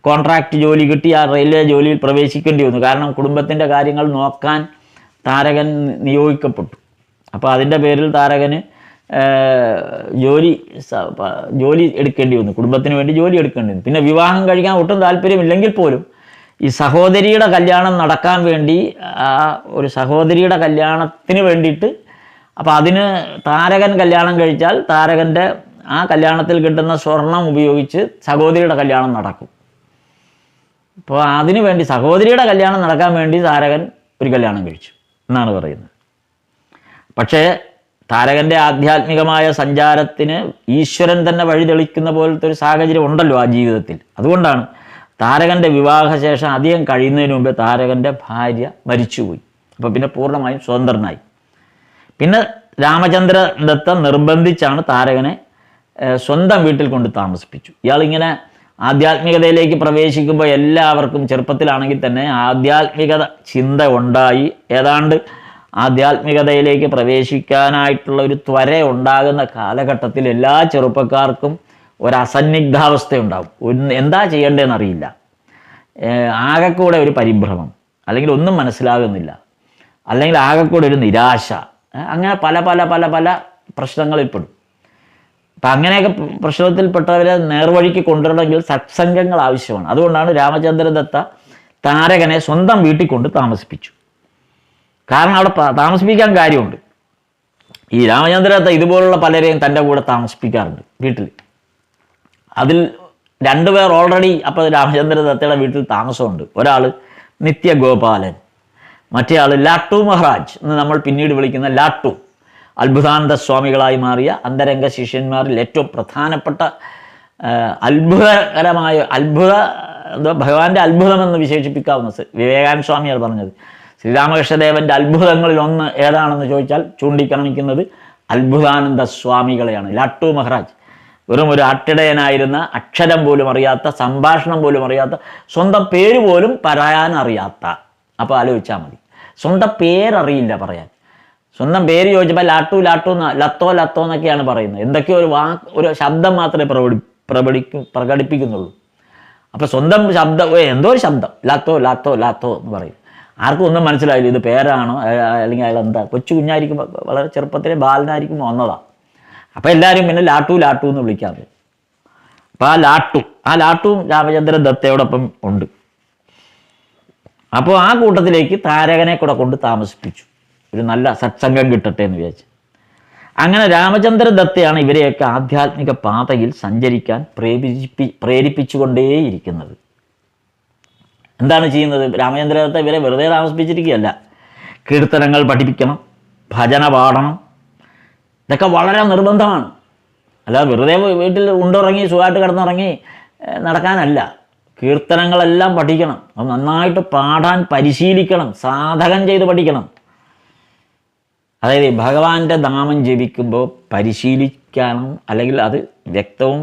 Speaker 1: കോൺട്രാക്റ്റ് ജോലി കിട്ടി. ആ റെയിൽവേ ജോലിയിൽ പ്രവേശിക്കേണ്ടി വന്നു. കാരണം കുടുംബത്തിൻ്റെ കാര്യങ്ങൾ നോക്കാൻ താരകൻ നിയോഗിക്കപ്പെട്ടു. അപ്പോൾ അതിൻ്റെ പേരിൽ താരകന് ജോലി എടുക്കേണ്ടി വന്നു. കുടുംബത്തിന് വേണ്ടി ജോലി എടുക്കേണ്ടി വന്നു. പിന്നെ വിവാഹം കഴിക്കാൻ ഒട്ടും താല്പര്യമില്ലെങ്കിൽ പോലും ഈ സഹോദരിയുടെ കല്യാണം നടക്കാൻ വേണ്ടി ആ ഒരു സഹോദരിയുടെ കല്യാണത്തിന് വേണ്ടിയിട്ട്, അപ്പോൾ അതിന് താരകൻ കല്യാണം കഴിച്ചാൽ താരകൻ്റെ ആ കല്യാണത്തിൽ കിട്ടുന്ന സ്വർണം ഉപയോഗിച്ച് സഹോദരിയുടെ കല്യാണം നടക്കും. അപ്പോൾ അതിനു വേണ്ടി സഹോദരിയുടെ കല്യാണം നടക്കാൻ വേണ്ടി താരകൻ ഒരു കല്യാണം കഴിച്ചു എന്നാണ് പറയുന്നത്. പക്ഷേ താരകൻ്റെ ആധ്യാത്മികമായ സഞ്ചാരത്തിന് ഈശ്വരൻ തന്നെ വഴി തെളിക്കുന്ന പോലത്തെ ഒരു സാഹചര്യം ഉണ്ടല്ലോ ആ ജീവിതത്തിൽ. അതുകൊണ്ടാണ് താരകൻ്റെ വിവാഹശേഷം അധികം കഴിയുന്നതിന് മുമ്പേ താരകൻ്റെ ഭാര്യ മരിച്ചുപോയി. അപ്പോൾ പിന്നെ പൂർണ്ണമായും സ്വതന്ത്രനായി. പിന്നെ രാമചന്ദ്ര ദത്ത നിർബന്ധിച്ചാണ് താരകനെ സ്വന്തം വീട്ടിൽ കൊണ്ട് താമസിപ്പിച്ചു. ഇയാളിങ്ങനെ ആധ്യാത്മികതയിലേക്ക് പ്രവേശിക്കുമ്പോൾ എല്ലാവർക്കും ചെറുപ്പത്തിലാണെങ്കിൽ തന്നെ ആധ്യാത്മികത ചിന്ത ഉണ്ടായി. ഏതാണ്ട് ആധ്യാത്മികതയിലേക്ക് പ്രവേശിക്കാനായിട്ടുള്ള ഒരു ത്വര ഉണ്ടാകുന്ന കാലഘട്ടത്തിൽ എല്ലാ ചെറുപ്പക്കാർക്കും ഒരസന്നിഗ്ധാവസ്ഥയുണ്ടാകും. എന്താ ചെയ്യേണ്ടതെന്ന് അറിയില്ല. ആകെക്കൂടെ ഒരു പരിഭ്രമം, അല്ലെങ്കിൽ ഒന്നും മനസ്സിലാകുന്നില്ല, അല്ലെങ്കിൽ ആകെക്കൂടെ ഒരു നിരാശ, അങ്ങനെ പല പല പല പല പ്രശ്നങ്ങളിൽപ്പെടും. അപ്പം അങ്ങനെയൊക്കെ പ്രശ്നത്തിൽപ്പെട്ടവരെ നേർവഴിക്ക് കൊണ്ടുവരണമെങ്കിൽ സത്സംഗങ്ങൾ ആവശ്യമാണ്. അതുകൊണ്ടാണ് രാമചന്ദ്ര ദത്ത താരകനെ സ്വന്തം വീട്ടിൽ കൊണ്ട് താമസിപ്പിച്ചു. കാരണം അവിടെ താമസിപ്പിക്കാൻ കാര്യമുണ്ട്. ഈ രാമചന്ദ്ര ദത്ത ഇതുപോലുള്ള പലരെയും തൻ്റെ കൂടെ താമസിപ്പിക്കാറുണ്ട് വീട്ടിൽ. അതിൽ 2 പേർ ഓൾറെഡി അപ്പോൾ രാമചന്ദ്ര ദത്തയുടെ വീട്ടിൽ താമസമുണ്ട്. ഒരാൾ നിത്യഗോപാലൻ, മറ്റേ ആൾ ലാട്ടു മഹാരാജ് എന്ന് നമ്മൾ പിന്നീട് വിളിക്കുന്ന ലാട്ടു, അത്ഭുതാനന്ദ സ്വാമികളായി മാറിയ അന്തരംഗ ശിഷ്യന്മാരിൽ ഏറ്റവും പ്രധാനപ്പെട്ട അത്ഭുതകരമായ ഭഗവാന്റെ അത്ഭുതമെന്ന് വിശേഷിപ്പിക്കാവുന്ന വിവേകാനന്ദ സ്വാമിയാണ് പറഞ്ഞത്. ശ്രീരാമകൃഷ്ണദേവൻ്റെ അത്ഭുതങ്ങളിലൊന്ന് ഏതാണെന്ന് ചോദിച്ചാൽ ചൂണ്ടിക്കാണിക്കുന്നത് അത്ഭുതാനന്ദ സ്വാമികളെയാണ്. ലാട്ടു മഹാരാജ് വെറും ഒരു ആട്ടിടയനായിരുന്ന, അക്ഷരം പോലും അറിയാത്ത, സംഭാഷണം പോലും അറിയാത്ത, സ്വന്തം പേര് പോലും പറയാൻ അറിയാത്ത. അപ്പോൾ ആലോചിച്ചാൽ മതി, സ്വന്തം പേരറിയില്ല പറയാൻ. സ്വന്തം പേര് ചോദിച്ചപ്പോൾ ലാട്ടു ലാട്ടു ലത്തോ ലത്തോ എന്നൊക്കെയാണ് പറയുന്നത്. എന്തൊക്കെയോ ഒരു ശബ്ദം മാത്രമേ പ്രകടിപ്പിക്കുന്നുള്ളൂ. അപ്പോൾ സ്വന്തം ശബ്ദം, എന്തോ ഒരു ശബ്ദം, ലാത്തോ ലാത്തോ ലാത്തോ എന്ന് പറയും. ആർക്കും ഒന്നും മനസ്സിലായില്ല ഇത് പേരാണോ അല്ലെങ്കിൽ അയാൾ എന്താ. കൊച്ചു കുഞ്ഞായിരിക്കുമ്പോൾ, വളരെ ചെറുപ്പത്തിലെ ബാലനായിരിക്കുമ്പോൾ വന്നതാണ്. അപ്പോൾ എല്ലാവരും പിന്നെ ലാട്ടു ലാട്ടു എന്ന് വിളിക്കാറ്. അപ്പോൾ ആ ലാട്ടുവും രാമചന്ദ്ര ദത്തയോടൊപ്പം ഉണ്ട്. അപ്പോൾ ആ കൂട്ടത്തിലേക്ക് താരകനെ കൂടെ കൊണ്ട് താമസിപ്പിച്ചു, ഒരു നല്ല സത്സംഗം കിട്ടട്ടെ എന്ന് വിചാരിച്ചു. അങ്ങനെ രാമചന്ദ്ര ദത്തയാണ് ഇവരെയൊക്കെ ആധ്യാത്മിക പാതയിൽ സഞ്ചരിക്കാൻ പ്രേരിപ്പിച്ചുകൊണ്ടേയിരിക്കുന്നത്. എന്താണ് ചെയ്യുന്നത്? രാമചന്ദ്ര ദത്ത ഇവരെ വെറുതെ താമസിപ്പിച്ചിരിക്കുകയല്ല. കീർത്തനങ്ങൾ പഠിപ്പിക്കണം, ഭജന പാടണം. ഇതൊക്കെ വളരെ നിർബന്ധമാണ്. അല്ലാതെ വെറുതെ വീട്ടിൽ ഉണ്ടുറങ്ങി സുഖമായിട്ട് കിടന്നുറങ്ങി നടക്കാനല്ല. കീർത്തനങ്ങളെല്ലാം പഠിക്കണം. അത് നന്നായിട്ട് പാടാൻ പരിശീലിക്കണം, സാധകം ചെയ്ത് പഠിക്കണം. അതായത് ഭഗവാന്റെ നാമം ജപിക്കുമ്പോൾ പരിശീലിക്കണം, അല്ലെങ്കിൽ അത് വ്യക്തവും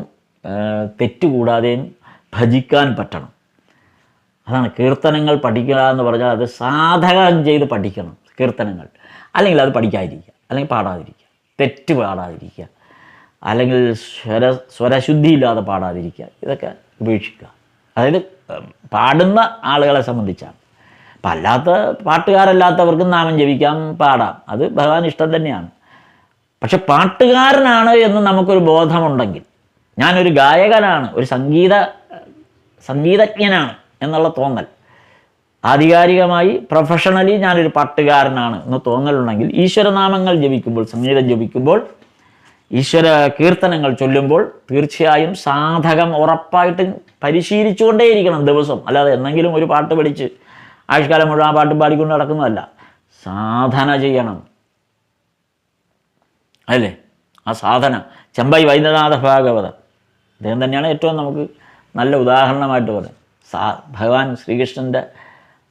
Speaker 1: തെറ്റുകൂടാതെയും ഭജിക്കാൻ പറ്റണം. അതാണ് കീർത്തനങ്ങൾ പഠിക്കുക എന്ന് പറഞ്ഞാൽ. അത് സാധകം ചെയ്ത് പഠിക്കണം കീർത്തനങ്ങൾ. അല്ലെങ്കിൽ അത് പഠിക്കാതിരിക്കുക, അല്ലെങ്കിൽ പാടാതിരിക്കുക, തെറ്റ് പാടാതിരിക്കുക, അല്ലെങ്കിൽ സ്വരശുദ്ധിയില്ലാതെ പാടാതിരിക്കുക. ഇതൊക്കെ ഉപേക്ഷിക്കുക. അതായത് പാടുന്ന ആളുകളെ സംബന്ധിച്ചാണ്. അപ്പം അല്ലാത്ത പാട്ടുകാരല്ലാത്തവർക്കും നാമം ജപിക്കാം, പാടാം. അത് ഭഗവാൻ ഇഷ്ടം തന്നെയാണ്. പക്ഷെ പാട്ടുകാരനാണ് എന്ന് നമുക്കൊരു ബോധമുണ്ടെങ്കിൽ, ഞാനൊരു ഗായകനാണ്, ഒരു സംഗീതജ്ഞനാണ് എന്നുള്ള തോന്നൽ, ആധികാരികമായി പ്രൊഫഷണലി ഞാനൊരു പാട്ടുകാരനാണ് എന്ന് തോന്നലുണ്ടെങ്കിൽ, ഈശ്വരനാമങ്ങൾ ജപിക്കുമ്പോൾ, സംഗീതം ജപിക്കുമ്പോൾ, ഈശ്വര കീർത്തനങ്ങൾ ചൊല്ലുമ്പോൾ തീർച്ചയായും സാധകം ഉറപ്പായിട്ടും പരിശീലിച്ചുകൊണ്ടേയിരിക്കണം ദിവസം. അല്ലാതെ എന്തെങ്കിലും ഒരു പാട്ട് പഠിച്ച് ആയുഷ്കാലം മുഴുവൻ ആ പാട്ട് പാടിക്കൊണ്ട് നടക്കുന്നതല്ല. സാധന ചെയ്യണം. അല്ലേ? ആ സാധന. ചെമ്പൈ വൈദ്യനാഥ ഭാഗവതർ അദ്ദേഹം തന്നെയാണ് ഏറ്റവും നമുക്ക് നല്ല ഉദാഹരണമായിട്ട് പറയുന്നത്. ഭഗവാൻ ശ്രീകൃഷ്ണൻ്റെ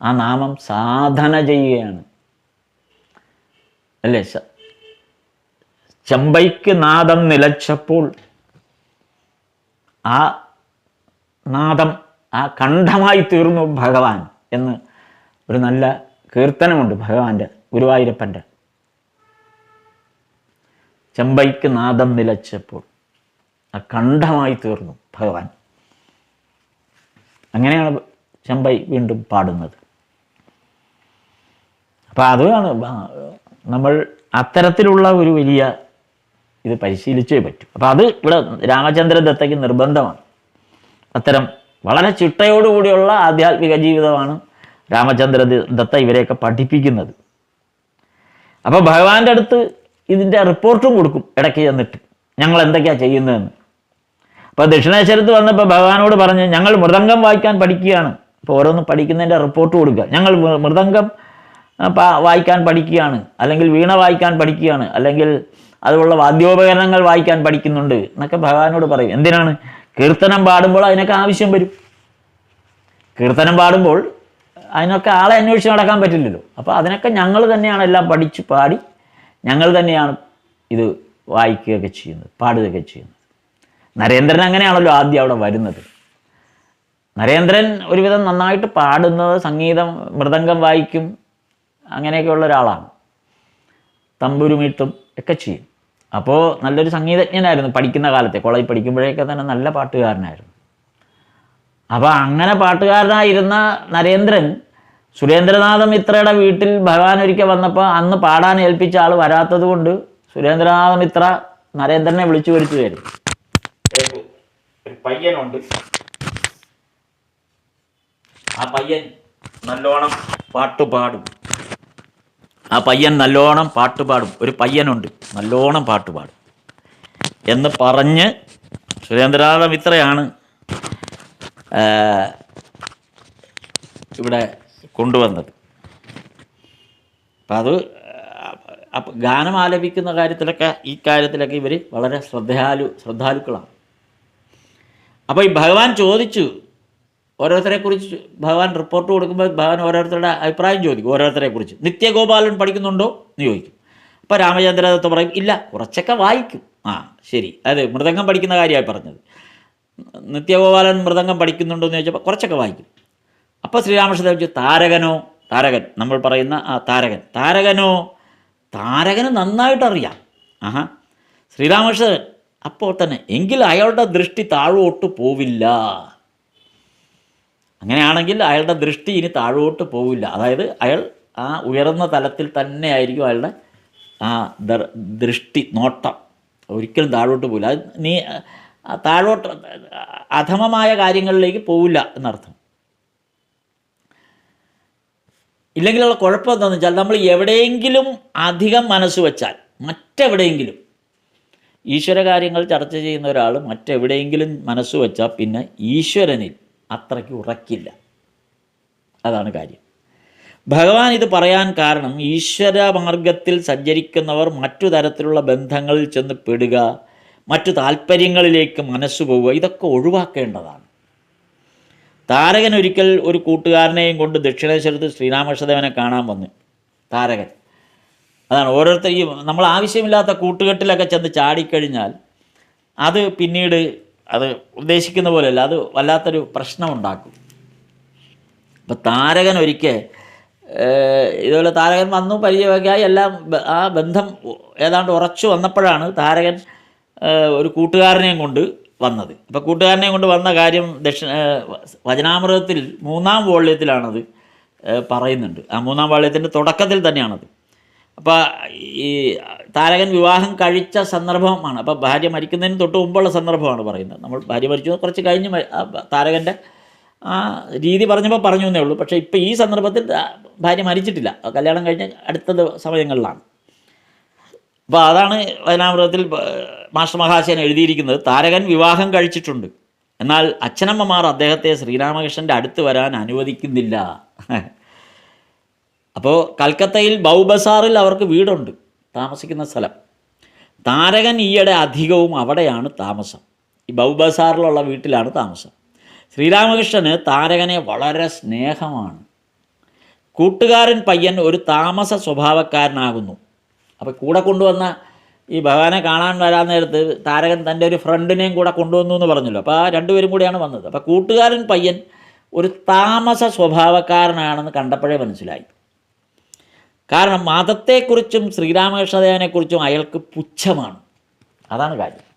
Speaker 1: ആ നാമം സാധന ചെയ്യുകയാണ്. അല്ലേ? ചെമ്പൈക്ക് നാദം നിലച്ചപ്പോൾ ആ നാദം ആ കണ്ഠമായി തീർന്നു ഭഗവാൻ എന്ന് ഒരു നല്ല കീർത്തനമുണ്ട് ഭഗവാന്റെ, ഗുരുവായൂരപ്പൻ്റെ. ചെമ്പൈക്ക് നാദം നിലച്ചപ്പോൾ ആ കണ്ഠമായി തീർന്നു ഭഗവാൻ. അങ്ങനെയാണ് ചെമ്പൈ വീണ്ടും പാടുന്നത്. അപ്പം അതാണ് നമ്മൾ അത്തരത്തിലുള്ള ഒരു വലിയ ഇത് പരിശീലിച്ചേ പറ്റും. അപ്പം അത് ഇവിടെ രാമചന്ദ്രദത്തയ്ക്ക് നിർബന്ധമാണ്. അത്തരം വളരെ ചിട്ടയോടുകൂടിയുള്ള ആധ്യാത്മിക ജീവിതമാണ് രാമചന്ദ്രദത്ത ഇവരെയൊക്കെ പഠിപ്പിക്കുന്നത്. അപ്പോൾ ഭഗവാന്റെ അടുത്ത് ഇതിൻ്റെ റിപ്പോർട്ടും കൊടുക്കും ഇടയ്ക്ക് ചെന്നിട്ട്, ഞങ്ങൾ എന്തൊക്കെയാണ് ചെയ്യുന്നതെന്ന്. അപ്പോൾ ദക്ഷിണേശ്വരത്ത് വന്നപ്പോൾ ഭഗവാനോട് പറഞ്ഞ്, ഞങ്ങൾ മൃദംഗം വായിക്കാൻ പഠിക്കുകയാണ്. അപ്പോൾ ഓരോന്നും പഠിക്കുന്നതിൻ്റെ റിപ്പോർട്ട് കൊടുക്കുക. ഞങ്ങൾ മൃദംഗം വായിക്കാൻ പഠിക്കുകയാണ്, അല്ലെങ്കിൽ വീണ വായിക്കാൻ പഠിക്കുകയാണ്, അല്ലെങ്കിൽ അതുപോലുള്ള വാദ്യോപകരണങ്ങൾ വായിക്കാൻ പഠിക്കുന്നുണ്ട് എന്നൊക്കെ ഭഗവാനോട് പറയും. എന്തിനാണ്? കീർത്തനം പാടുമ്പോൾ അതിനൊക്കെ ആവശ്യം വരും. കീർത്തനം പാടുമ്പോൾ അതിനൊക്കെ ആളെ അന്വേഷിച്ച് നടക്കാൻ പറ്റില്ലല്ലോ. അപ്പോൾ അതിനൊക്കെ ഞങ്ങൾ തന്നെയാണ് എല്ലാം പഠിച്ച് പാടി ഞങ്ങൾ തന്നെയാണ് ഇത് വായിക്കുകയൊക്കെ ചെയ്യുന്നത്, പാടുകയൊക്കെ ചെയ്യുന്നത്. നരേന്ദ്രൻ അങ്ങനെയാണല്ലോ ആദ്യം അവിടെ വരുന്നത്. നരേന്ദ്രൻ ഒരുവിധം നന്നായിട്ട് പാടുന്നത്, സംഗീതം മൃദംഗം വായിക്കും, അങ്ങനെയൊക്കെയുള്ള ഒരാളാണ്. തമ്പുരുമീട്ടും ഒക്കെ ചെയ്യും. അപ്പോൾ നല്ലൊരു സംഗീതജ്ഞനായിരുന്നു പഠിക്കുന്ന കാലത്തെ. കോളേജിൽ പഠിക്കുമ്പോഴേക്കെ തന്നെ നല്ല പാട്ടുകാരനായിരുന്നു. അപ്പോൾ അങ്ങനെ പാട്ടുകാരനായിരുന്ന നരേന്ദ്രൻ സുരേന്ദ്രനാഥ മിത്രയുടെ വീട്ടിൽ ഭഗവാൻ ഒരിക്കൽ വന്നപ്പോൾ അന്ന് പാടാൻ ഏൽപ്പിച്ച ആൾ വരാത്തത് കൊണ്ട് സുരേന്ദ്രനാഥ മിത്ര നരേന്ദ്രനെ വിളിച്ചു വരുത്തുകയായിരുന്നു. ഒരു പയ്യനുണ്ട്, ആ പയ്യൻ നല്ലോണം പാട്ടുപാടും. ഒരു പയ്യനുണ്ട് നല്ലോണം പാട്ടുപാടും എന്ന് പറഞ്ഞ് സുരേന്ദ്രനാഥ മിത്രയാണ് ഇവിടെ കൊണ്ടുവന്നത്. അപ്പം അത് ഗാനം ആലപിക്കുന്ന കാര്യത്തിലൊക്കെ ഈ കാര്യത്തിലൊക്കെ ഇവർ വളരെ ശ്രദ്ധാലുക്കളാണ്. അപ്പോൾ ഈ ഭഗവാൻ ചോദിച്ചു, ഓരോരുത്തരെക്കുറിച്ച് ഭഗവാൻ റിപ്പോർട്ട് കൊടുക്കുമ്പോൾ ഭഗവാൻ ഓരോരുത്തരുടെ അഭിപ്രായം ചോദിക്കും. ഓരോരുത്തരെക്കുറിച്ച് നിത്യഗോപാലൻ പഠിക്കുന്നുണ്ടോ എന്ന് ചോദിക്കും. അപ്പോൾ രാമചന്ദ്രദത്ത പറയും, ഇല്ല, കുറച്ചൊക്കെ വായിക്കും. ആ ശരി, അത് മൃദംഗം പഠിക്കുന്ന കാര്യമായി പറഞ്ഞത്. നിത്യഗോപാലൻ മൃദംഗം പഠിക്കുന്നുണ്ടോ എന്ന് ചോദിച്ചപ്പോൾ കുറച്ചൊക്കെ വായിക്കും. അപ്പോൾ ശ്രീരാമകൃഷ്ണദേവ് ചോദിച്ചു, താരകൻ നമ്മൾ പറയുന്ന ആ താരകന് നന്നായിട്ടറിയാം. ആഹാ. ശ്രീരാമകൃഷ്ണൻ അപ്പോൾ തന്നെ, എങ്കിൽ അയാളുടെ ദൃഷ്ടി താഴോട്ട് പോവില്ല. അങ്ങനെയാണെങ്കിൽ അയാളുടെ ദൃഷ്ടി ഇനി താഴോട്ട് പോവില്ല. അതായത് അയാൾ ആ ഉയർന്ന തലത്തിൽ തന്നെ ആയിരിക്കും അയാളുടെ ആ ദൃഷ്ടി, നോട്ടം ഒരിക്കലും താഴോട്ട് പോവില്ല. അത് നീ താഴോട്ട് അധമമായ കാര്യങ്ങളിലേക്ക് പോവില്ല എന്നർത്ഥം. ഇല്ലെങ്കിലുള്ള കുഴപ്പം എന്താണെന്ന് വെച്ചാൽ, നമ്മൾ എവിടെയെങ്കിലും അധികം മനസ്സ് വെച്ചാൽ, മറ്റെവിടെയെങ്കിലും ഈശ്വരകാര്യങ്ങൾ ചർച്ച ചെയ്യുന്ന ഒരാൾ മറ്റെവിടെയെങ്കിലും മനസ്സ് വെച്ചാൽ പിന്നെ ഈശ്വരനിൽ അത്രയ്ക്ക് ഉറക്കില്ല. അതാണ് കാര്യം. ഭഗവാൻ ഇത് പറയാൻ കാരണം ഈശ്വരമാർഗത്തിൽ സഞ്ചരിക്കുന്നവർ മറ്റു തരത്തിലുള്ള ബന്ധങ്ങളിൽ ചെന്ന് പെടുക, മറ്റു താല്പര്യങ്ങളിലേക്ക് മനസ്സ് പോവുക, ഇതൊക്കെ ഒഴിവാക്കേണ്ടതാണ്. താരകൻ ഒരിക്കൽ ഒരു കൂട്ടുകാരനെയും കൊണ്ട് ദക്ഷിണേശ്വരത്ത് ശ്രീരാമകൃഷ്ണദേവനെ കാണാൻ വന്നു. താരകൻ അതാണ് ഓരോരുത്തർ ഈ നമ്മൾ ആവശ്യമില്ലാത്ത കൂട്ടുകെട്ടിലൊക്കെ ചെന്ന് ചാടിക്കഴിഞ്ഞാൽ അത് പിന്നീട് അത് ഉദ്ദേശിക്കുന്ന പോലെയല്ല, അത് വല്ലാത്തൊരു പ്രശ്നമുണ്ടാക്കും. അപ്പോൾ താരകൻ ഒരിക്കൽ ഇതുപോലെ താരകൻ വന്നു, പരിചയമൊക്കെയായി, എല്ലാം ആ ബന്ധം ഏതാണ്ട് ഉറച്ചു വന്നപ്പോഴാണ് താരകൻ ഒരു കൂട്ടുകാരനെയും കൊണ്ട് വന്നത്. അപ്പോൾ കൂട്ടുകാരനെയും കൊണ്ട് വന്ന കാര്യം വചനാമൃതത്തിൽ 3-ാം വോള്യത്തിലാണത് പറയുന്നുണ്ട്. ആ 3-ാം വോള്യത്തിൻ്റെ തുടക്കത്തിൽ തന്നെയാണത്. അപ്പോൾ ഈ താരകൻ വിവാഹം കഴിച്ച സന്ദർഭമാണ്. അപ്പോൾ ഭാര്യ മരിക്കുന്നതിന് തൊട്ട് മുമ്പുള്ള സന്ദർഭമാണ് പറയുന്നത്. നമ്മൾ ഭാര്യ മരിച്ചു കുറച്ച് കഴിഞ്ഞ് താരകൻ്റെ ആ രീതി പറഞ്ഞപ്പോൾ പറഞ്ഞു എന്നേ ഉള്ളൂ. പക്ഷേ ഇപ്പോൾ ഈ സന്ദർഭത്തിൽ ഭാര്യ മരിച്ചിട്ടില്ല, കല്യാണം കഴിഞ്ഞ അടുത്ത സമയങ്ങളിലാണ്. അപ്പോൾ അതാണ് വചനാമൃതത്തിൽ മാസ്റ്റർ മഹാശയൻ എഴുതിയിരിക്കുന്നത്. താരകൻ വിവാഹം കഴിച്ചിട്ടുണ്ട്, എന്നാൽ അച്ഛനമ്മമാർ അദ്ദേഹത്തെ ശ്രീരാമകൃഷ്ണൻ്റെ അടുത്ത് വരാൻ അനുവദിക്കുന്നില്ല. അപ്പോൾ കൽക്കത്തയിൽ ബൗബസാറിൽ അവർക്ക് വീടുണ്ട്, താമസിക്കുന്ന സ്ഥലം. താരകൻ ഈയിടെ അധികവും അവിടെയാണ് താമസം. ഈ ബൗബസാറിലുള്ള വീട്ടിലാണ് താമസം. ശ്രീരാമകൃഷ്ണന് താരകനെ വളരെ സ്നേഹമാണ്. കൂട്ടുകാരൻ പയ്യൻ ഒരു താമസ സ്വഭാവക്കാരനാകുന്നു. അപ്പോൾ കൂടെ കൊണ്ടുവന്ന ഈ ഭഗവാനെ കാണാൻ വരാൻ നേരത്ത് താരകൻ തൻ്റെ ഒരു ഫ്രണ്ടിനെയും കൂടെ കൊണ്ടുവന്നു എന്ന് പറഞ്ഞല്ലോ. അപ്പോൾ ആ രണ്ടുപേരും കൂടിയാണ് വന്നത്. അപ്പോൾ കൂട്ടുകാരൻ പയ്യൻ ഒരു താമസ സ്വഭാവക്കാരനാണെന്ന് കണ്ടപ്പോഴേ മനസ്സിലായി. കാരണം മതത്തെക്കുറിച്ചും ശ്രീരാമകൃഷ്ണദേവനെക്കുറിച്ചും അയാൾക്ക് പുച്ഛമാണ്. അതാണ് കാര്യം.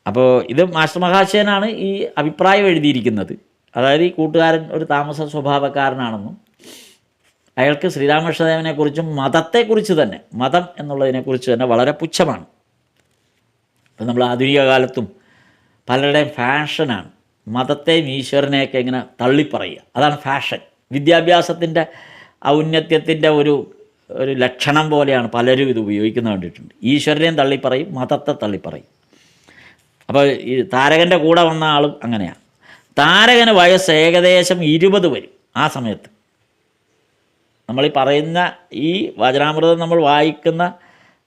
Speaker 1: അപ്പോൾ ഇത് മാസ്റ്റർ മഹാശയനാണ് ഈ അഭിപ്രായം എഴുതിയിരിക്കുന്നത്. അതായത് ഈ കൂട്ടുകാരൻ ഒരു താമസ സ്വഭാവക്കാരനാണെന്നും അയാൾക്ക് ശ്രീരാമകൃഷ്ണദേവനെക്കുറിച്ചും മതത്തെക്കുറിച്ച് തന്നെ, മതം എന്നുള്ളതിനെക്കുറിച്ച് തന്നെ വളരെ പുച്ഛമാണ്. അപ്പം നമ്മൾ ആധുനിക കാലത്തും പലരുടെയും ഫാഷനാണ് മതത്തെയും ഈശ്വരനെയൊക്കെ ഇങ്ങനെ തള്ളിപ്പറയുക. അതാണ് ഫാഷൻ. വിദ്യാഭ്യാസത്തിൻ്റെ ഔന്നത്യത്തിൻ്റെ ഒരു ലക്ഷണം പോലെയാണ് പലരും ഇത് ഉപയോഗിക്കുന്ന കണ്ടിട്ടുണ്ട്. ഈശ്വരനെയും തള്ളിപ്പറയും, മതത്തെ തള്ളിപ്പറയും. അപ്പോൾ ഈ താരകൻ്റെ കൂടെ വന്ന ആളും അങ്ങനെയാണ്. താരകന് വയസ്സ് ഏകദേശം 20 വരും. ആ സമയത്ത് നമ്മളീ പറയുന്ന ഈ വചനാമൃതം നമ്മൾ വായിക്കുന്ന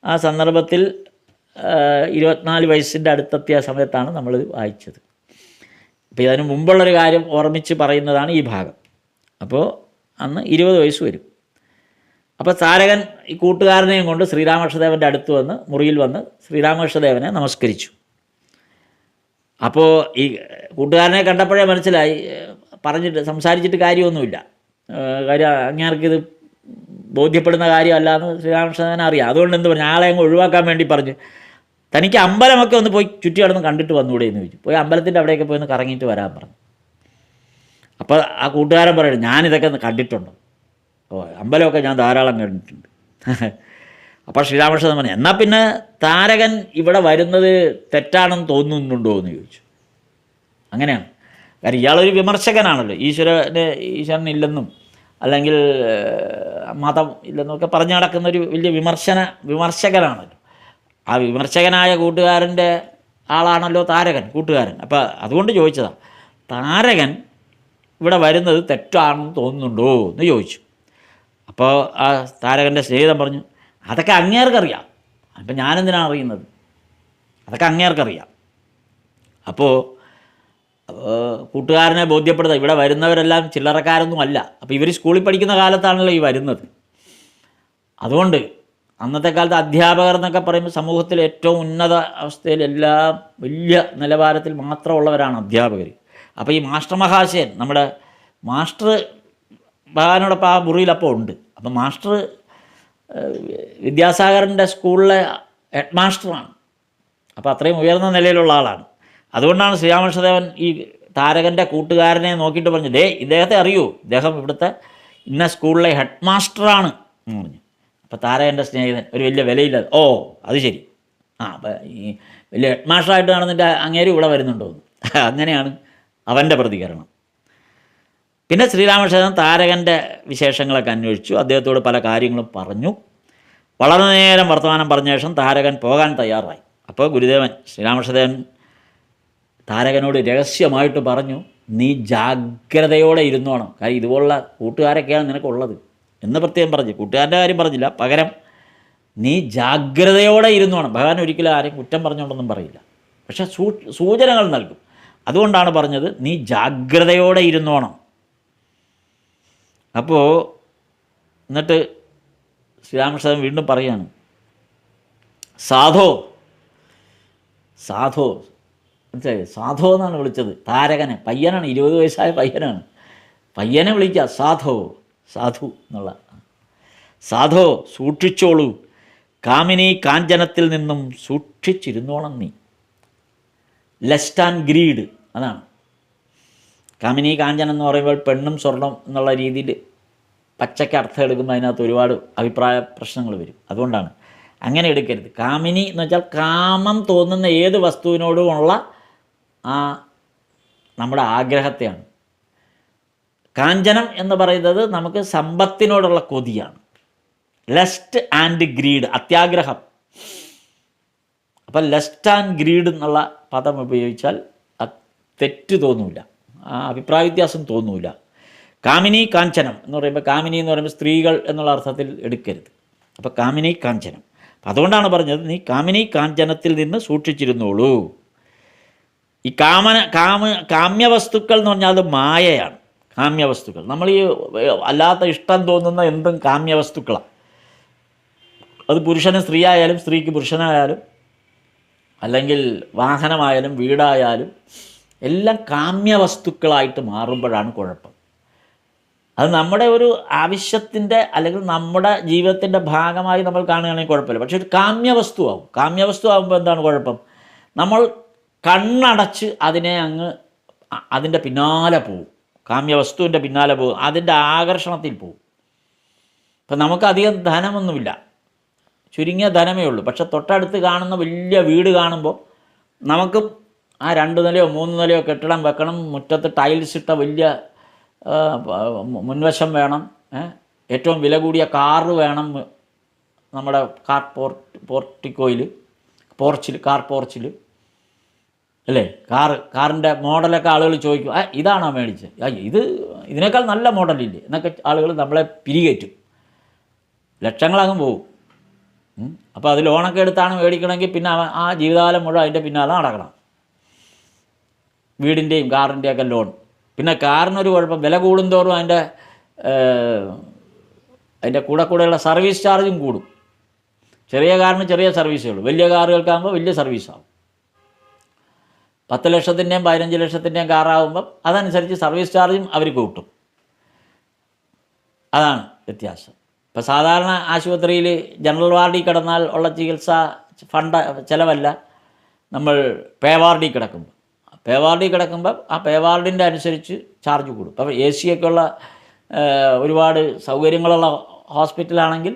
Speaker 1: ആ സന്ദർഭത്തിൽ 24 വയസ്സിൻ്റെ അടുത്തെത്തിയ സമയത്താണ് നമ്മൾ വായിച്ചത്. അപ്പോൾ ഇതിന് മുമ്പുള്ളൊരു കാര്യം ഓർമ്മിച്ച് പറയുന്നതാണ് ഈ ഭാഗം. അപ്പോൾ അന്ന് 20 വയസ്സ് വരും. അപ്പോൾ താരകൻ ഈ കൂട്ടുകാരനെയും കൊണ്ട് ശ്രീരാമകൃഷ്ണദേവൻ്റെ അടുത്ത് വന്ന് മുറിയിൽ വന്ന് ശ്രീരാമകൃഷ്ണദേവനെ നമസ്കരിച്ചു. അപ്പോൾ ഈ കൂട്ടുകാരനെ കണ്ടപ്പോഴേ മനസ്സിലായി, സംസാരിച്ചിട്ട് കാര്യമൊന്നുമില്ല, കാര്യം അങ്ങേർക്കിത് ബോധ്യപ്പെടുന്ന കാര്യമല്ല എന്ന് ശ്രീരാമകൃഷ്ണദേവനെ അറിയാം. അതുകൊണ്ട് എന്ത് പറഞ്ഞു, ആളെ അങ്ങ് ഒഴിവാക്കാൻ വേണ്ടി പറഞ്ഞു, തനിക്ക് അമ്പലമൊക്കെ ഒന്ന് പോയി ചുറ്റി കടന്ന് കണ്ടിട്ട് വന്നുകൂടെ എന്ന് ചോദിച്ചു. പോയി അമ്പലത്തിൻ്റെ അവിടെയൊക്കെ പോയി ഒന്ന് കറങ്ങിയിട്ട് വരാൻ പറഞ്ഞു. അപ്പോൾ ആ കൂട്ടുകാരൻ പറയുന്നത്, ഞാനിതൊക്കെ ഒന്ന് കണ്ടിട്ടുണ്ട്, അമ്പലമൊക്കെ ഞാൻ ധാരാളം കണ്ടിട്ടുണ്ട്. അപ്പോൾ ശ്രീരാമകൃഷ്ണൻ പറഞ്ഞു, എന്നാൽ പിന്നെ താരകൻ ഇവിടെ വരുന്നത് തെറ്റാണെന്ന് തോന്നുന്നുണ്ടോ എന്ന് ചോദിച്ചു. അങ്ങനെയാണ്. കാരണം ഇയാളൊരു വിമർശകനാണല്ലോ, ഈശ്വരൻ ഇല്ലെന്നും അല്ലെങ്കിൽ മതം ഇല്ലെന്നൊക്കെ പറഞ്ഞു നടക്കുന്ന ഒരു വലിയ വിമർശകനാണല്ലോ. ആ വിമർശകനായ കൂട്ടുകാരൻ്റെ ആളാണല്ലോ താരകൻ, കൂട്ടുകാരൻ. അപ്പോൾ അതുകൊണ്ട് ചോദിച്ചതാണ്, താരകൻ ഇവിടെ വരുന്നത് തെറ്റാണെന്ന് തോന്നുന്നുണ്ടോ എന്ന് ചോദിച്ചു. അപ്പോൾ ആ താരകൻ്റെ സ്നേഹിതൻ പറഞ്ഞു, അതൊക്കെ അങ്ങേർക്കറിയാം, അപ്പം ഞാനെന്തിനാണ് അറിയുന്നത്, അതൊക്കെ അങ്ങേർക്കറിയാം. അപ്പോൾ കൂട്ടുകാരനെ ബോധ്യപ്പെടുത്തുക, ഇവിടെ വരുന്നവരെല്ലാം ചില്ലറക്കാരൊന്നും അല്ല. അപ്പോൾ ഇവർ സ്കൂളിൽ പഠിക്കുന്ന കാലത്താണല്ലോ ഈ വരുന്നത്. അതുകൊണ്ട് അന്നത്തെ കാലത്ത് അധ്യാപകർ എന്നൊക്കെ പറയുമ്പോൾ സമൂഹത്തിൽ ഏറ്റവും ഉന്നത അവസ്ഥയിൽ എല്ലാം വലിയ നിലവാരത്തിൽ മാത്രമുള്ളവരാണ് അധ്യാപകർ. അപ്പോൾ ഈ മാസ്റ്റർ മഹാശയൻ, നമ്മുടെ മാസ്റ്റർ ഭഗവാനോടൊപ്പം ആ മുറിയിലപ്പോൾ ഉണ്ട്. അപ്പം മാസ്റ്റർ വിദ്യാസാഗറിൻ്റെ സ്കൂളിലെ ഹെഡ് മാസ്റ്ററാണ്. അപ്പോൾ അത്രയും ഉയർന്ന നിലയിലുള്ള ആളാണ്. അതുകൊണ്ടാണ് ശ്രീരാമകൃഷ്ണദേവൻ ഈ താരകൻ്റെ കൂട്ടുകാരനെ നോക്കിയിട്ട് പറഞ്ഞു, ഇദ്ദേഹത്തെ അറിയൂ, ഇദ്ദേഹം ഇവിടുത്തെ ഇന്ന സ്കൂളിലെ ഹെഡ് മാസ്റ്ററാണ് എന്ന് പറഞ്ഞു. അപ്പോൾ താരകൻ്റെ സ്നേഹിതൻ ഒരു വലിയ വിലയില്ല, ഓ അത് ശരി, അപ്പം ഈ വലിയ ഹെഡ് മാസ്റ്ററായിട്ട് കാണുന്നതിൻ്റെ അങ്ങേരും ഇവിടെ വരുന്നുണ്ടോ എന്ന്. അങ്ങനെയാണ് അവൻ്റെ പ്രതികരണം. പിന്നെ ശ്രീരാമകൃഷ്ണൻ താരകൻ്റെ വിശേഷങ്ങളൊക്കെ അന്വേഷിച്ചു, അദ്ദേഹത്തോട് പല കാര്യങ്ങളും പറഞ്ഞു. വളരെ നേരം വർത്തമാനം പറഞ്ഞ ശേഷം താരകൻ പോകാൻ തയ്യാറായി. അപ്പോൾ ഗുരുദേവൻ ശ്രീരാമകൃഷ്ണദേവൻ താരകനോട് രഹസ്യമായിട്ട് പറഞ്ഞു, നീ ജാഗ്രതയോടെ ഇരുന്നോണം, കാര്യം ഇതുപോലുള്ള കൂട്ടുകാരൊക്കെയാണ് നിനക്കുള്ളത് എന്ന് പ്രത്യേകം പറഞ്ഞു. കൂട്ടുകാരൻ്റെ കാര്യം പറഞ്ഞില്ല, പകരം നീ ജാഗ്രതയോടെ ഇരുന്നോണം. ഭഗവാൻ ഒരിക്കലും ആരെയും കുറ്റം പറഞ്ഞുകൊണ്ടൊന്നും പറയില്ല, പക്ഷെ സൂചനകൾ നൽകും. അതുകൊണ്ടാണ് പറഞ്ഞത് നീ ജാഗ്രതയോടെ ഇരുന്നോണം. അപ്പോൾ എന്നിട്ട് ശ്രീരാമകൃഷ്ണൻ വീണ്ടും പറയാണ്, സാധോ സാധോ മനസ്സിലായി, സാധോ എന്നാണ് വിളിച്ചത് താരകനെ. പയ്യനാണ്, 20 വയസ്സായ പയ്യനാണ്. പയ്യനെ വിളിക്കുക സാധോ, സാധു എന്നുള്ള. സാധോ സൂക്ഷിച്ചോളൂ, കാമിനി കാഞ്ചനത്തിൽ നിന്നും സൂക്ഷിച്ചിരുന്നോണം നീ. ലസ്റ്റ് ആൻഡ് ഗ്രീഡ്, അതാണ് കാമിനി കാഞ്ചനം എന്ന് പറയുമ്പോൾ പെണ്ണും സ്വർണം എന്നുള്ള രീതിയിൽ പച്ചയ്ക്ക് അർത്ഥം എടുക്കുമ്പോൾ അതിനകത്ത് ഒരുപാട് അഭിപ്രായ പ്രശ്നങ്ങൾ വരും. അതുകൊണ്ടാണ് അങ്ങനെ എടുക്കരുത്. കാമിനി എന്ന് വെച്ചാൽ കാമം തോന്നുന്ന ഏത് വസ്തുവിനോടുമുള്ള ആ നമ്മുടെ ആഗ്രഹത്തെയാണ്. കാഞ്ചനം എന്ന് പറയുന്നത് നമുക്ക് സമ്പത്തിനോടുള്ള കൊതിയാണ്. ലസ്റ്റ് ആൻഡ് ഗ്രീഡ്, അത്യാഗ്രഹം. അപ്പം ലസ്റ്റ് ആൻഡ് ഗ്രീഡ് എന്നുള്ള പദം ഉപയോഗിച്ചാൽ തെറ്റ് തോന്നൂല, ആ അഭിപ്രായ വ്യത്യാസം തോന്നൂല. കാമിനി കാഞ്ചനം എന്ന് പറയുമ്പോൾ, കാമിനി എന്ന് പറയുമ്പോൾ സ്ത്രീകൾ എന്നുള്ള അർത്ഥത്തിൽ എടുക്കരുത്. അപ്പോൾ കാമിനി കാഞ്ചനം. അതുകൊണ്ടാണ് പറഞ്ഞത് നീ കാമിനി കാഞ്ചനത്തിൽ നിന്ന് സൂക്ഷിച്ചിരുന്നോളൂ. ഈ കാമ്യവസ്തുക്കൾ എന്ന് പറഞ്ഞാൽ അത് മായയാണ്. കാമ്യവസ്തുക്കൾ, നമ്മൾ ഈ അല്ലാത്ത ഇഷ്ടം തോന്നുന്ന എന്തും കാമ്യവസ്തുക്കളാണ്. അത് പുരുഷന് സ്ത്രീ ആയാലും സ്ത്രീക്ക് പുരുഷനായാലും, അല്ലെങ്കിൽ വാഹനമായാലും വീടായാലും എല്ലാം കാമ്യവസ്തുക്കളായിട്ട് മാറുമ്പോഴാണ് കുഴപ്പം. അത് നമ്മുടെ ഒരു ആവശ്യത്തിൻ്റെ അല്ലെങ്കിൽ നമ്മുടെ ജീവിതത്തിൻ്റെ ഭാഗമായി നമ്മൾ കാണുകയാണെങ്കിൽ കുഴപ്പമില്ല. പക്ഷെ ഒരു കാമ്യവസ്തുവാകും. കാമ്യവസ്തു ആകുമ്പോൾ എന്താണ് കുഴപ്പം? നമ്മൾ കണ്ണടച്ച് അതിനെ അങ്ങ് അതിൻ്റെ പിന്നാലെ പോവും, കാമ്യവസ്തുവിൻ്റെ പിന്നാലെ പോകും, അതിൻ്റെ ആകർഷണത്തിൽ പോവും. ഇപ്പം നമുക്കധികം ധനമൊന്നുമില്ല, ചുരുങ്ങിയ ധനമേ ഉള്ളൂ. പക്ഷെ തൊട്ടടുത്ത് കാണുന്ന വലിയ വീട് കാണുമ്പോൾ നമുക്കും ആ 2 നിലയോ 3 നിലയോ കെട്ടിടം വെക്കണം, മുറ്റത്ത് ടൈൽസ് ഇട്ട വലിയ മുൻവശം വേണം, ഏറ്റവും വില കൂടിയ കാറ് വേണം, നമ്മുടെ കാർ പോർട്ടിക്കോയിൽ കാർ പോർച്ചിൽ അല്ലേ. കാറിൻ്റെ മോഡലൊക്കെ ആളുകൾ ചോദിക്കും, ഇതാണോ മേടിച്ചത്, ഇതിനേക്കാൾ നല്ല മോഡലില്ലേ എന്നൊക്കെ ആളുകൾ നമ്മളെ പിരികേറ്റും, ലക്ഷങ്ങളങ്ങ് പോകും. അപ്പോൾ അത് ലോണൊക്കെ എടുത്താണ് മേടിക്കണമെങ്കിൽ പിന്നെ ആ ജീവിതകാലം മുഴുവൻ അതിൻ്റെ പിന്നാലെ നടക്കണം, വീടിൻ്റെയും കാറിൻ്റെയൊക്കെ ലോൺ. പിന്നെ കാറിനൊരു കുഴപ്പം, വില കൂടുന്തോറും അതിൻ്റെ കൂടെയുള്ള സർവീസ് ചാർജും കൂടും. ചെറിയ കാറിന് ചെറിയ സർവീസേ ഉള്ളൂ, വലിയ കാറുകൾക്കാകുമ്പോൾ വലിയ സർവീസാകും. 10 ലക്ഷത്തിൻ്റെയും 15 ലക്ഷത്തിൻ്റെയും കാറാകുമ്പം അതനുസരിച്ച് സർവീസ് ചാർജും അവർ കൂട്ടും. അതാണ് വ്യത്യാസം. ഇപ്പോൾ സാധാരണ ആശുപത്രിയിൽ ജനറൽ വാർഡിൽ കിടന്നാൽ ഉള്ള ചികിത്സാ ഫണ്ട് ചിലവല്ല നമ്മൾ പേ വാർഡിൽ കിടക്കുമ്പോൾ. ആ പേ വാർഡിൻ്റെ അനുസരിച്ച് ചാർജ് കൂടും. അപ്പോൾ AC ഒക്കെ ഉള്ള ഒരുപാട് സൗകര്യങ്ങളുള്ള ഹോസ്പിറ്റലാണെങ്കിൽ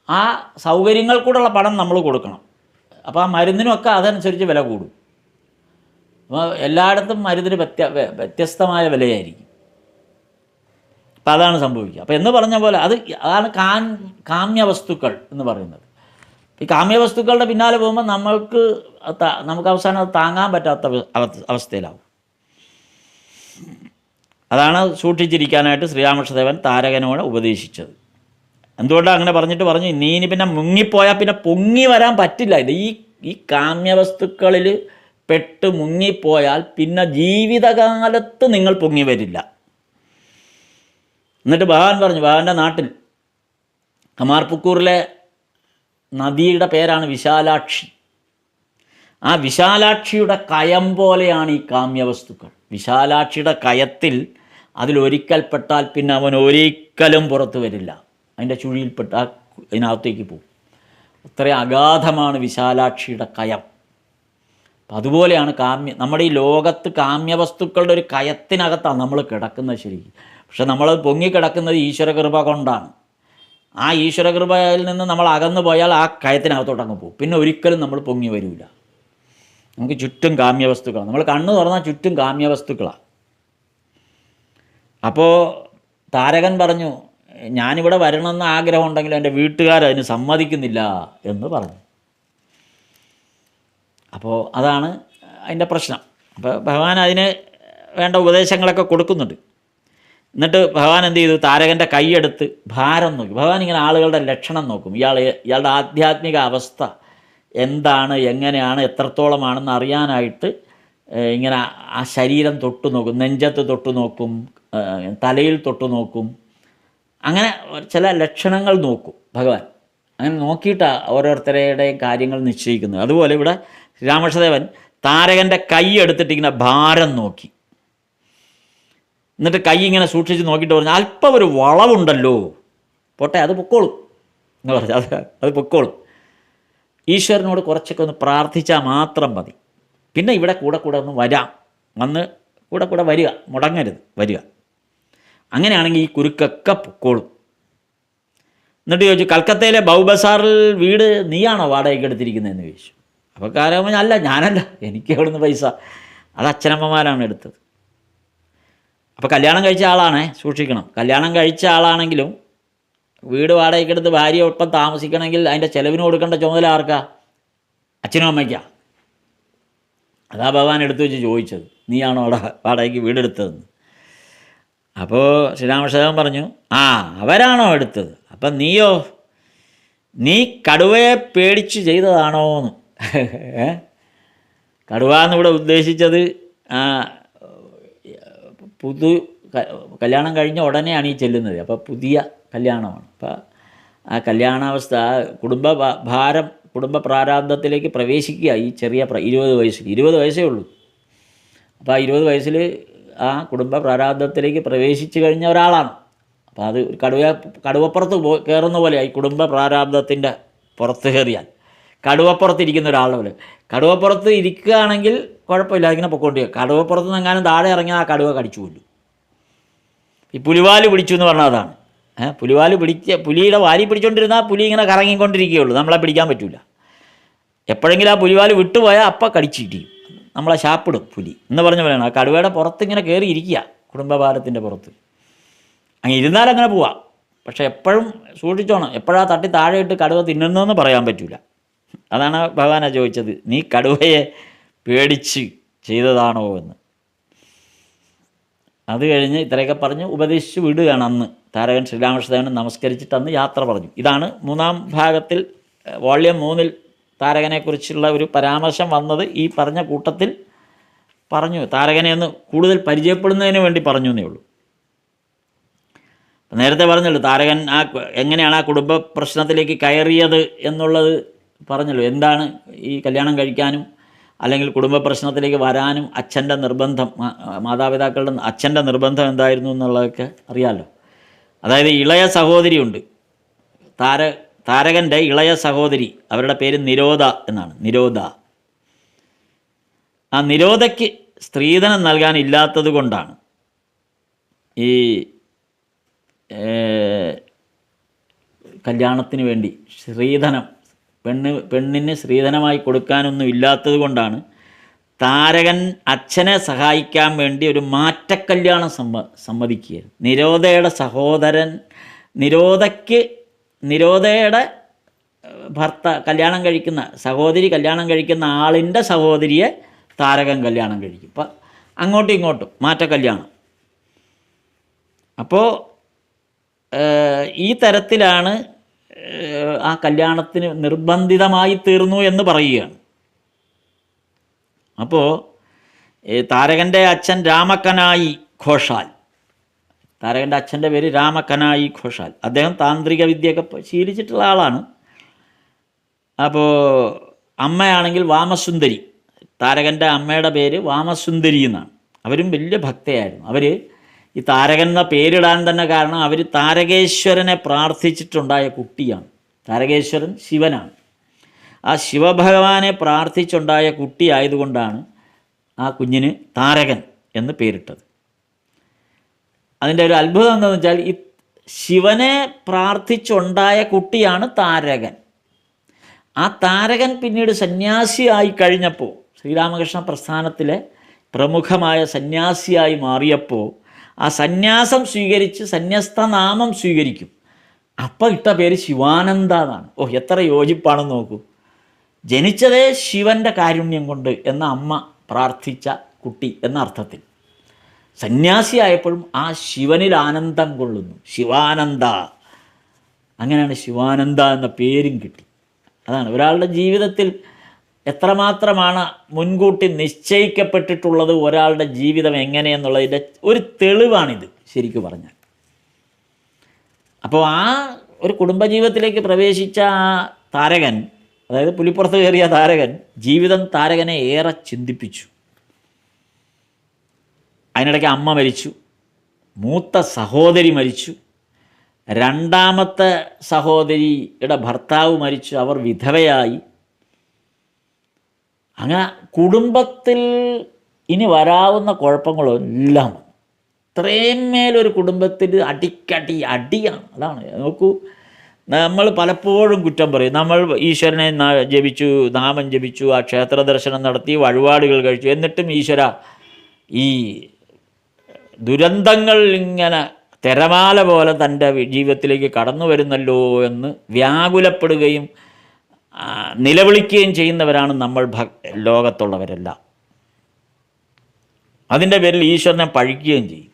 Speaker 1: ആ സൗകര്യങ്ങൾ കൂടെയുള്ള പണം നമ്മൾ കൊടുക്കണം. അപ്പോൾ ആ മരുന്നിനൊക്കെ അതനുസരിച്ച് വില കൂടും. അപ്പോൾ എല്ലായിടത്തും മരുന്നിന് വ്യത്യസ്തമായ വിലയായിരിക്കും. അപ്പം അതാണ് സംഭവിക്കുക. അപ്പോൾ എന്ന് പറഞ്ഞ പോലെ അതാണ് കാമ്യവസ്തുക്കൾ എന്ന് പറയുന്നത്. ഈ കാമ്യവസ്തുക്കളുടെ പിന്നാലെ പോകുമ്പോൾ നമുക്ക് അവസാനം അത് താങ്ങാൻ പറ്റാത്ത അവസ്ഥയിലാവും. അതാണ് സൂക്ഷിച്ചിരിക്കാനായിട്ട് ശ്രീരാമകൃഷ്ണദേവൻ താരകനോട് ഉപദേശിച്ചത്. എന്തുകൊണ്ടാണ് അങ്ങനെ പറഞ്ഞു, നീ ഇനി പിന്നെ മുങ്ങിപ്പോയാൽ പിന്നെ പൊങ്ങി വരാൻ പറ്റില്ല. ഈ കാമ്യവസ്തുക്കളിൽ പെട്ട് മുങ്ങിപ്പോയാൽ പിന്നെ ജീവിതകാലത്ത് നിങ്ങൾ പൊങ്ങി വരില്ല. എന്നിട്ട് ഭഗവാൻ പറഞ്ഞു, ഭഗവാന്റെ നാട്ടിൽ കമാർപുക്കൂറിലെ നദിയുടെ പേരാണ് വിശാലാക്ഷി. ആ വിശാലാക്ഷിയുടെ കയം പോലെയാണ് ഈ കാമ്യവസ്തുക്കൾ. വിശാലാക്ഷിയുടെ കയത്തിൽ അതിലൊരിക്കൽപ്പെട്ടാൽ പിന്നെ അവൻ ഒരിക്കലും പുറത്തു വരില്ല, അതിൻ്റെ ചുഴിയിൽപ്പെട്ടാൽ അതിനകത്തേക്ക് പോകും. അത്രയും അഗാധമാണ് വിശാലാക്ഷിയുടെ കയം. അപ്പം അതുപോലെയാണ് നമ്മുടെ ഈ ലോകത്ത് കാമ്യവസ്തുക്കളുടെ ഒരു കയത്തിനകത്താണ് നമ്മൾ കിടക്കുന്നത് ശരിക്കും. പക്ഷെ നമ്മൾ പൊങ്ങിക്കിടക്കുന്നത് ഈശ്വരകൃപ കൊണ്ടാണ്. ആ ഈശ്വരകൃപയിൽ നിന്ന് നമ്മൾ അകന്നു പോയാൽ ആ കയത്തിനകത്തോട്ട് അങ്ങ് പോകും, പിന്നെ ഒരിക്കലും നമ്മൾ പൊങ്ങി വരില്ല. നമുക്ക് ചുറ്റും കാമ്യവസ്തുക്കളാണ്, നമ്മൾ കണ്ണ് തുറന്നാൽ ചുറ്റും കാമ്യവസ്തുക്കളാണ്. അപ്പോൾ താരകൻ പറഞ്ഞു, ഞാനിവിടെ വരണമെന്ന് ആഗ്രഹമുണ്ടെങ്കിലും എൻ്റെ വീട്ടുകാരതിന് സമ്മതിക്കുന്നില്ല എന്ന് പറഞ്ഞു. അപ്പോൾ അതാണ് അതിൻ്റെ പ്രശ്നം. അപ്പോൾ ഭഗവാൻ അതിന് വേണ്ട ഉപദേശങ്ങളൊക്കെ കൊടുക്കുന്നുണ്ട്. എന്നിട്ട് ഭഗവാൻ എന്ത് ചെയ്തു? താരകൻ്റെ കൈയെടുത്ത് ഭാരം നോക്കി. ഭഗവാൻ ഇങ്ങനെ ആളുകളുടെ ലക്ഷണം നോക്കും. ഇയാളുടെ ആധ്യാത്മിക അവസ്ഥ എന്താണ്, എങ്ങനെയാണ്, എത്രത്തോളമാണെന്ന് അറിയാനായിട്ട് ഇങ്ങനെ ആ ശരീരം തൊട്ടു നോക്കും, നെഞ്ചത്ത് തൊട്ടു നോക്കും, തലയിൽ തൊട്ടു നോക്കും. അങ്ങനെ ചില ലക്ഷണങ്ങൾ നോക്കും ഭഗവാൻ. അങ്ങനെ നോക്കിയിട്ടാണ് ഓരോരുത്തരുടെയും കാര്യങ്ങൾ നിശ്ചയിക്കുന്നത്. അതുപോലെ ഇവിടെ ശ്രീരാമകൃഷ്ണദേവൻ താരകൻ്റെ കൈ എടുത്തിട്ട് ഇങ്ങനെ ഭാരം നോക്കി. എന്നിട്ട് കൈ ഇങ്ങനെ സൂക്ഷിച്ച് നോക്കിയിട്ട് പറഞ്ഞു, അല്പം ഒരു വളവുണ്ടല്ലോ, പോട്ടെ, അത് പൊക്കോളും എന്ന് പറഞ്ഞു. അത് പൊക്കോളും. ഈശ്വരനോട് കുറച്ചൊക്കെ ഒന്ന് പ്രാർത്ഥിച്ചാൽ മാത്രം മതി. പിന്നെ ഇവിടെ കൂടെ ഒന്ന് വന്ന് കൂടെ വരിക, മുടങ്ങരുത്, വരിക. അങ്ങനെയാണെങ്കിൽ ഈ കുരുക്കൊക്കെ പൊക്കോളും. എന്നിട്ട് ചോദിച്ചു, കൽക്കത്തയിലെ ബൗബസാറിൽ വീട് നീയാണോ വാടകയ്ക്ക് എടുത്തിരിക്കുന്നതെന്ന് ചോദിച്ചു. അപ്പോൾ കാര്യം അല്ല, ഞാനല്ല, എനിക്ക് എവിടുന്ന് പൈസ, അത് അച്ഛനമ്മമാരാണ് എടുത്തത്. അപ്പോൾ കല്യാണം കഴിച്ച ആളാണേ, സൂക്ഷിക്കണം. കല്യാണം കഴിച്ച ആളാണെങ്കിലും വീട് വാടകയ്ക്കെടുത്ത് ഭാര്യയൊപ്പം താമസിക്കണമെങ്കിൽ അതിൻ്റെ ചിലവിന് കൊടുക്കേണ്ട ചുമതല ആർക്കാ? അച്ഛനും അമ്മയ്ക്കാ. അതാ ഭഗവാൻ എടുത്തു വെച്ച് ചോദിച്ചത്, നീയാണോ അവിടെ വാടകയ്ക്ക് വീടെടുത്തതെന്ന്. അപ്പോൾ ശ്രീരാമകൃഷ്ണദേവൻ പറഞ്ഞു, ആ അവരാണോ എടുത്തത്, അപ്പം നീയോ, നീ കടുവയെ പേടിച്ച് ചെയ്തതാണോ എന്ന്. കടുവ എന്നിവിടെ ഉദ്ദേശിച്ചത് കല്യാണം കഴിഞ്ഞ ഉടനെയാണ് ഈ ചെല്ലുന്നത്. അപ്പോൾ പുതിയ കല്യാണമാണ്. അപ്പോൾ ആ കല്യാണാവസ്ഥ, കുടുംബ പ്രാരാബ്ധത്തിലേക്ക് പ്രവേശിക്കുക ഈ ചെറിയ 20 വയസ്സേ ഉള്ളൂ. അപ്പോൾ ആ 20 വയസ്സിൽ ആ കുടുംബ പ്രാരാബ്ധത്തിലേക്ക് പ്രവേശിച്ചു കഴിഞ്ഞ ഒരാളാണ്. അപ്പോൾ അത് കടുവപ്പുറത്ത് കയറുന്ന പോലെ ഈ കുടുംബ പ്രാരാബ്ധത്തിൻ്റെ പുറത്ത് കയറിയാൽ കടുവപ്പുറത്തിരിക്കുന്ന ഒരാളുടെ പോലെ. കടുവപ്പുറത്ത് ഇരിക്കുകയാണെങ്കിൽ കുഴപ്പമില്ല, അതിങ്ങനെ പൊക്കോണ്ടിരിക്കുക. കടുവപ്പുറത്ത് നിന്ന് എങ്ങാനും താഴെ ഇറങ്ങിയാൽ ആ കടുവ കടിച്ചു കൊല്ലും. ഈ പുലിവാല് പിടിച്ചു എന്ന് പറഞ്ഞാൽ അതാണ്. പുലിയുടെ വാരി പിടിച്ചുകൊണ്ടിരുന്നാൽ പുലി ഇങ്ങനെ കറങ്ങിക്കൊണ്ടിരിക്കുകയുള്ളൂ, നമ്മളെ പിടിക്കാൻ പറ്റില്ല. എപ്പോഴെങ്കിലും ആ പുലിവാല് വിട്ടുപോയാൽ അപ്പം കടിച്ചിട്ടിരിക്കും, നമ്മളെ ശാപ്പിടും പുലി എന്ന് പറഞ്ഞ പോലെയാണ്. ആ കടുവയുടെ പുറത്ത് ഇങ്ങനെ കയറി ഇരിക്കുക, കുടുംബഭാരത്തിൻ്റെ പുറത്ത്. അങ്ങനെ ഇരുന്നാൽ അങ്ങനെ പോവാം. പക്ഷേ എപ്പോഴും സൂക്ഷിച്ചോണം, എപ്പോഴാ തട്ടി താഴെ ഇട്ട് കടുവ തിന്നുന്നതെന്ന് പറയാൻ പറ്റില്ല. അതാണ് ഭഗവാനാ ചോദിച്ചത്, നീ കടുവയെ പേടിച്ച് ചെയ്തതാണോ എന്ന്. അത് കഴിഞ്ഞ് ഇത്രയൊക്കെ പറഞ്ഞ് ഉപദേശിച്ച് വിടുകയാണ്. അന്ന് താരകൻ ശ്രീരാമകൃഷ്ണദേവനെ നമസ്കരിച്ചിട്ട് അന്ന് യാത്ര പറഞ്ഞു. ഇതാണ് 3-ാം ഭാഗത്തിൽ വോള്യം 3-ൽ താരകനെക്കുറിച്ചുള്ള ഒരു പരാമർശം വന്നത്. ഈ പറഞ്ഞ കൂട്ടത്തിൽ പറഞ്ഞു, താരകനെ ഒന്ന് കൂടുതൽ പരിചയപ്പെടുന്നതിന് വേണ്ടി പറഞ്ഞു എന്നേ ഉള്ളൂ. നേരത്തെ പറഞ്ഞല്ലോ താരകൻ എങ്ങനെയാണ് ആ കുടുംബ പ്രശ്നത്തിലേക്ക് കയറിയത് എന്നുള്ളത് പറഞ്ഞല്ലോ. എന്താണ് ഈ കല്യാണം കഴിക്കാനും അല്ലെങ്കിൽ കുടുംബ പ്രശ്നത്തിലേക്ക് വരാനും അച്ഛൻ്റെ നിർബന്ധം, മാതാപിതാക്കളുടെ അച്ഛൻ്റെ നിർബന്ധം എന്തായിരുന്നു എന്നുള്ളതൊക്കെ അറിയാമല്ലോ. അതായത് ഇളയ സഹോദരിയുണ്ട്, താരകൻ്റെ ഇളയ സഹോദരി, അവരുടെ പേര് നിരോധ എന്നാണ്. നിരോധ. ആ നിരോധയ്ക്ക് സ്ത്രീധനം നൽകാനില്ലാത്തത് കൊണ്ടാണ് ഈ കല്യാണത്തിന് വേണ്ടി പെണ്ണിന് സ്ത്രീധനമായി കൊടുക്കാനൊന്നും ഇല്ലാത്തത് കൊണ്ടാണ് താരകൻ അച്ഛനെ സഹായിക്കാൻ വേണ്ടി ഒരു മാറ്റക്കല്യാണം സമ്മതിക്കുക. നിരോധയുടെ സഹോദരൻ, നിരോധയുടെ കല്യാണം കഴിക്കുന്ന സഹോദരി കല്യാണം കഴിക്കുന്ന ആളിൻ്റെ സഹോദരിയെ താരകൻ കല്യാണം കഴിക്കും. അപ്പം അങ്ങോട്ടും ഇങ്ങോട്ടും മാറ്റക്കല്യാണം. അപ്പോൾ ഈ തരത്തിലാണ് ആ കല്യാണത്തിന് നിർബന്ധിതമായി തീർന്നു എന്ന് പറയുകയാണ്. അപ്പോൾ താരകൻ്റെ അച്ഛൻ രാമക്കനായി ഘോഷാൽ, താരകൻ്റെ അച്ഛൻ്റെ പേര് രാമക്കനായി ഘോഷാൽ. അദ്ദേഹം താന്ത്രിക വിദ്യയൊക്കെ ശീലിച്ചിട്ടുള്ള ആളാണ്. അപ്പോൾ അമ്മയാണെങ്കിൽ വാമസുന്ദരി, താരകൻ്റെ അമ്മയുടെ പേര് വാമസുന്ദരി എന്നാണ്. അവരും വലിയ ഭക്തയായിരുന്നു. അവർ ഈ താരകൻ എന്ന പേരിടാൻ തന്നെ കാരണം അവർ താരകേശ്വരനെ പ്രാർത്ഥിച്ചിട്ടുണ്ടായ കുട്ടിയാണ്. താരകേശ്വരൻ ശിവനാണ്. ആ ശിവഭഗവാനെ പ്രാർത്ഥിച്ചുണ്ടായ കുട്ടിയായതുകൊണ്ടാണ് ആ കുഞ്ഞിന് താരകൻ എന്ന് പേരിട്ടത്. അതിൻ്റെ ഒരു അത്ഭുതം എന്താണെന്ന് വെച്ചാൽ ഈ ശിവനെ പ്രാർത്ഥിച്ചുണ്ടായ കുട്ടിയാണ് താരകൻ. ആ താരകൻ പിന്നീട് സന്യാസിയായി കഴിഞ്ഞപ്പോൾ, ശ്രീരാമകൃഷ്ണ പ്രസ്ഥാനത്തിലെ പ്രമുഖമായ സന്യാസിയായി മാറിയപ്പോൾ ആ സന്യാസം സ്വീകരിച്ച് സന്യസ്തനാമം സ്വീകരിക്കും. അപ്പം ഇട്ട പേര് ശിവാനന്ദ എന്നാണ്. എത്ര യോജിപ്പാണെന്ന് നോക്കൂ. ജനിച്ചതേ ശിവൻ്റെ കാരുണ്യം കൊണ്ട് എന്ന അമ്മ പ്രാർത്ഥിച്ച കുട്ടി എന്ന അർത്ഥത്തിൽ. സന്യാസിയായപ്പോഴും ആ ശിവനിൽ ആനന്ദം കൊള്ളുന്നു. ശിവാനന്ദ, അങ്ങനെയാണ് ശിവാനന്ദ എന്ന പേരും കിട്ടി. അതാണ് ഒരാളുടെ ജീവിതത്തിൽ എത്രമാത്രമാണ് മുൻകൂട്ടി നിശ്ചയിക്കപ്പെട്ടിട്ടുള്ളത് ഒരാളുടെ ജീവിതം എങ്ങനെയെന്നുള്ളതിൻ്റെ ഒരു തെളിവാണിത് ശരിക്കു പറഞ്ഞാൽ. അപ്പോൾ ആ ഒരു കുടുംബജീവിതത്തിലേക്ക് പ്രവേശിച്ച ആ താരകൻ, അതായത് പുലിപ്പുറത്ത് കയറിയ താരകൻ, ജീവിതം താരകനെ ഏറെ ചിന്തിപ്പിച്ചു. അതിനിടയ്ക്ക് അമ്മ മരിച്ചു, മൂത്ത സഹോദരി മരിച്ചു, രണ്ടാമത്തെ സഹോദരിയുടെ ഭർത്താവ് മരിച്ചു, അവർ വിധവയായി. അങ്ങനെ കുടുംബത്തിൽ ഇനി വരാവുന്ന കുഴപ്പങ്ങളെല്ലാം ഇത്രയും മേലൊരു കുടുംബത്തിൽ അടിയാണ്. അതാണ് നോക്കൂ, നമ്മൾ പലപ്പോഴും കുറ്റം പറയും. നമ്മൾ ഈശ്വരനെ ജപിച്ചു, നാമം ജപിച്ചു, ആ ക്ഷേത്ര ദർശനം നടത്തി, വഴിപാടുകൾ കഴിച്ചു, എന്നിട്ടും ഈശ്വര ഈ ദുരന്തങ്ങൾ ഇങ്ങനെ തിരമാല പോലെ തൻ്റെ ജീവിതത്തിലേക്ക് കടന്നു വരുന്നല്ലോ എന്ന് വ്യാകുലപ്പെടുകയും നിലവിളിക്കുകയും ചെയ്യുന്നവരാണ് നമ്മൾ ലോകത്തുള്ളവരെല്ലാം. അതിൻ്റെ പേരിൽ ഈശ്വരനെ പഴിക്കുകയും ചെയ്യും.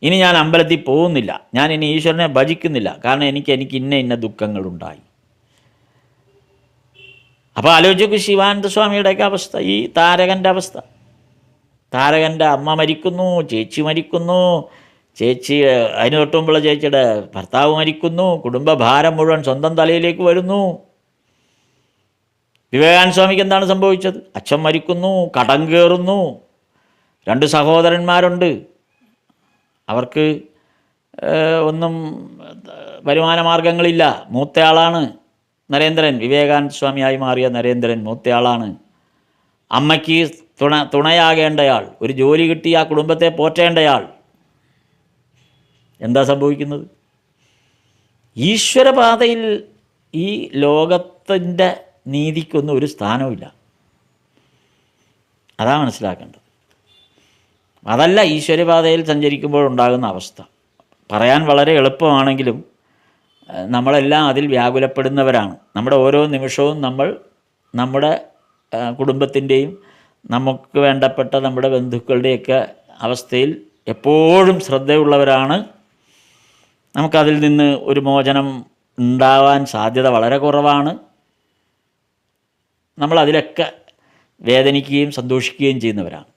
Speaker 1: ഇനി ഞാൻ അമ്പലത്തിൽ പോകുന്നില്ല, ഞാൻ ഇനി ഈശ്വരനെ ഭജിക്കുന്നില്ല, കാരണം എനിക്ക് ഇന്ന ദുഃഖങ്ങളുണ്ടായി. അപ്പോൾ ആലോചിച്ചു ശിവാനന്ദ സ്വാമിയുടെയൊക്കെ അവസ്ഥ, ഈ താരകൻ്റെ അവസ്ഥ. താരകൻ്റെ അമ്മ മരിക്കുന്നു, ചേച്ചി മരിക്കുന്നു, ചേച്ചി അതിന് തൊട്ടുമുമ്പുള്ള ചേച്ചിയുടെ ഭർത്താവ് മരിക്കുന്നു, കുടുംബഭാരം മുഴുവൻ സ്വന്തം തലയിലേക്ക് വരുന്നു. വിവേകാനന്ദ സ്വാമിക്ക് എന്താണ് സംഭവിച്ചത്? അച്ഛൻ മരിക്കുന്നു, കടം കയറുന്നു, 2 സഹോദരന്മാരുണ്ട്, അവർക്ക് ഒന്നും വരുമാന മാർഗങ്ങളില്ല. മൂത്തയാളാണ് നരേന്ദ്രൻ, വിവേകാനന്ദ സ്വാമിയായി മാറിയ നരേന്ദ്രൻ മൂത്തയാളാണ്. അമ്മയ്ക്ക് തുണയാകേണ്ടയാൾ, ഒരു ജോലി കിട്ടി ആ കുടുംബത്തെ പോറ്റേണ്ടയാൾ. എന്താ സംഭവിക്കുന്നത്? ഈശ്വരപാതയിൽ ഈ ലോകത്തിൻ്റെ നീതിക്കൊന്നും ഒരു സ്ഥാനവുമില്ല. അതാ മനസ്സിലാക്കേണ്ടത്. അതല്ല ഈശ്വരപാതയിൽ സഞ്ചരിക്കുമ്പോഴുണ്ടാകുന്ന അവസ്ഥ. പറയാൻ വളരെ എളുപ്പമാണെങ്കിലും നമ്മളെല്ലാം അതിൽ വ്യാകുലപ്പെടുന്നവരാണ്. നമ്മുടെ ഓരോ നിമിഷവും നമ്മൾ നമ്മുടെ കുടുംബത്തിൻ്റെയും നമുക്ക് വേണ്ടപ്പെട്ട നമ്മുടെ ബന്ധുക്കളുടെയൊക്കെ അവസ്ഥയിൽ എപ്പോഴും ശ്രദ്ധയുള്ളവരാണ്. നമുക്കതിൽ നിന്ന് ഒരു മോചനം ഉണ്ടാവാൻ സാധ്യത വളരെ കുറവാണ്. നമ്മളതിലൊക്കെ വേദനിക്കുകയും സന്തോഷിക്കുകയും ചെയ്യുന്നവരാണ്.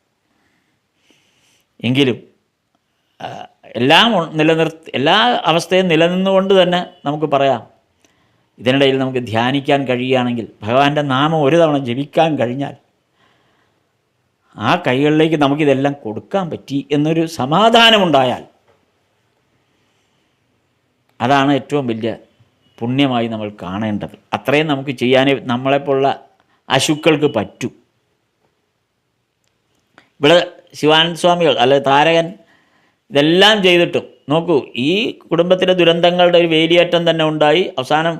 Speaker 1: എങ്കിലും എല്ലാ അവസ്ഥയും നിലനിന്നുകൊണ്ട് തന്നെ നമുക്ക് പറയാം, ഇതിനിടയിൽ നമുക്ക് ധ്യാനിക്കാൻ കഴിയുകയാണെങ്കിൽ, ഭഗവാന്റെ നാമം ഒരു തവണ ജപിക്കാൻ കഴിഞ്ഞാൽ ആ കൈകളിലേക്ക് നമുക്കിതെല്ലാം കൊടുക്കാൻ പറ്റി എന്നൊരു സമാധാനമുണ്ടായാൽ അതാണ് ഏറ്റവും വലിയ പുണ്യമായി നമ്മൾ കാണേണ്ടത്. അത്രയും നമുക്ക് ചെയ്യാനേ നമ്മളെപ്പോലുള്ള അശുക്കൾക്ക് പറ്റൂ. ഇവിടെ ശിവാനന്ദ സ്വാമികൾ അല്ലെ താരകൻ ഇതെല്ലാം ചെയ്തിട്ടും നോക്കൂ, ഈ കുടുംബത്തിലെ ദുരന്തങ്ങളുടെ ഒരു വേലിയേറ്റം തന്നെ ഉണ്ടായി. അവസാനം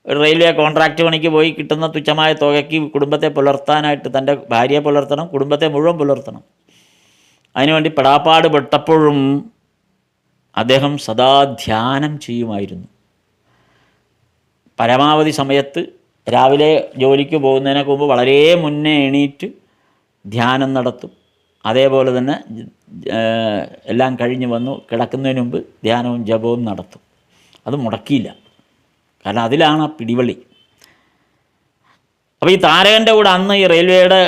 Speaker 1: റെയിൽവേ കോൺട്രാക്റ്റ് പണിക്ക് പോയി കിട്ടുന്ന തുച്ഛമായ തുകയ്ക്ക് കുടുംബത്തെ പുലർത്താനായിട്ട്, തൻ്റെ ഭാര്യയെ പുലർത്തണം, കുടുംബത്തെ മുഴുവൻ പുലർത്തണം, അതിനുവേണ്ടി പെടാപ്പാട് പെട്ടപ്പോഴും അദ്ദേഹം സദാ ധ്യാനം ചെയ്യുമായിരുന്നു. പരമാവധി സമയത്ത് രാവിലെ ജോലിക്ക് പോകുന്നതിനൊക്കെ മുമ്പ് വളരെ മുന്നേ എണീറ്റ് ധ്യാനം നടത്തും. അതേപോലെ തന്നെ എല്ലാം കഴിഞ്ഞ് വന്നു കിടക്കുന്നതിന് മുമ്പ് ധ്യാനവും ജപവും നടത്തും. അത് മുടക്കിയില്ല, കാരണം അതിലാണ് ആ പിടിവള്ളി. അപ്പോൾ ഈ താരകൻ്റെ കൂടെ അന്ന് ഈ റെയിൽവേയുടെ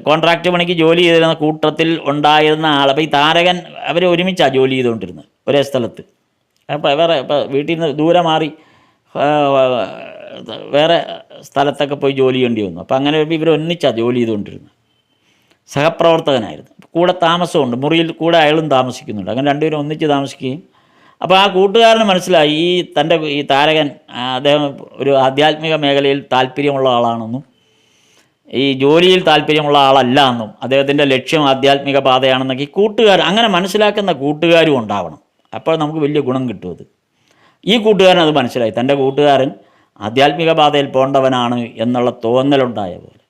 Speaker 1: കോൺട്രാക്റ്റ് പണിക്ക് ജോലി ചെയ്തിരുന്ന കൂട്ടത്തിൽ ഉണ്ടായിരുന്ന ആൾ, അപ്പോൾ ഈ താരകൻ അവർ ഒരുമിച്ചാണ് ജോലി ചെയ്തുകൊണ്ടിരുന്നത് ഒരേ സ്ഥലത്ത്. അപ്പോൾ ഇപ്പോൾ വീട്ടിൽ നിന്ന് ദൂരെ മാറി വേറെ സ്ഥലത്തൊക്കെ പോയി ജോലി ചെയ്യേണ്ടി വന്നു. അപ്പോൾ അങ്ങനെ ഇവർ ഒന്നിച്ചാണ് ജോലി ചെയ്തുകൊണ്ടിരുന്നത്. സഹപ്രവർത്തകനായിരുന്നു, കൂടെ താമസമുണ്ട്, മുറിയിൽ കൂടെ അയാളും താമസിക്കുന്നുണ്ട്. അങ്ങനെ രണ്ടുപേരും ഒന്നിച്ച് താമസിക്കുകയും, അപ്പോൾ ആ കൂട്ടുകാരന് മനസ്സിലായി ഈ താരകൻ അദ്ദേഹം ഒരു ആധ്യാത്മിക മേഖലയിൽ താല്പര്യമുള്ള ആളാണെന്നും ഈ ജോലിയിൽ താല്പര്യമുള്ള ആളല്ല എന്നും അദ്ദേഹത്തിൻ്റെ ലക്ഷ്യം ആധ്യാത്മിക പാതയാണെന്നൊക്കെ ഈ കൂട്ടുകാർ അങ്ങനെ മനസ്സിലാക്കുന്ന കൂട്ടുകാരും ഉണ്ടാവണം. അപ്പോൾ നമുക്ക് വലിയ ഗുണം കിട്ടും. അത് ഈ കൂട്ടുകാരൻ അത് മനസ്സിലായി, തൻ്റെ കൂട്ടുകാരൻ ആധ്യാത്മിക പാതയിൽ പോകേണ്ടവനാണ് എന്നുള്ള തോന്നലുണ്ടായ പോലെ.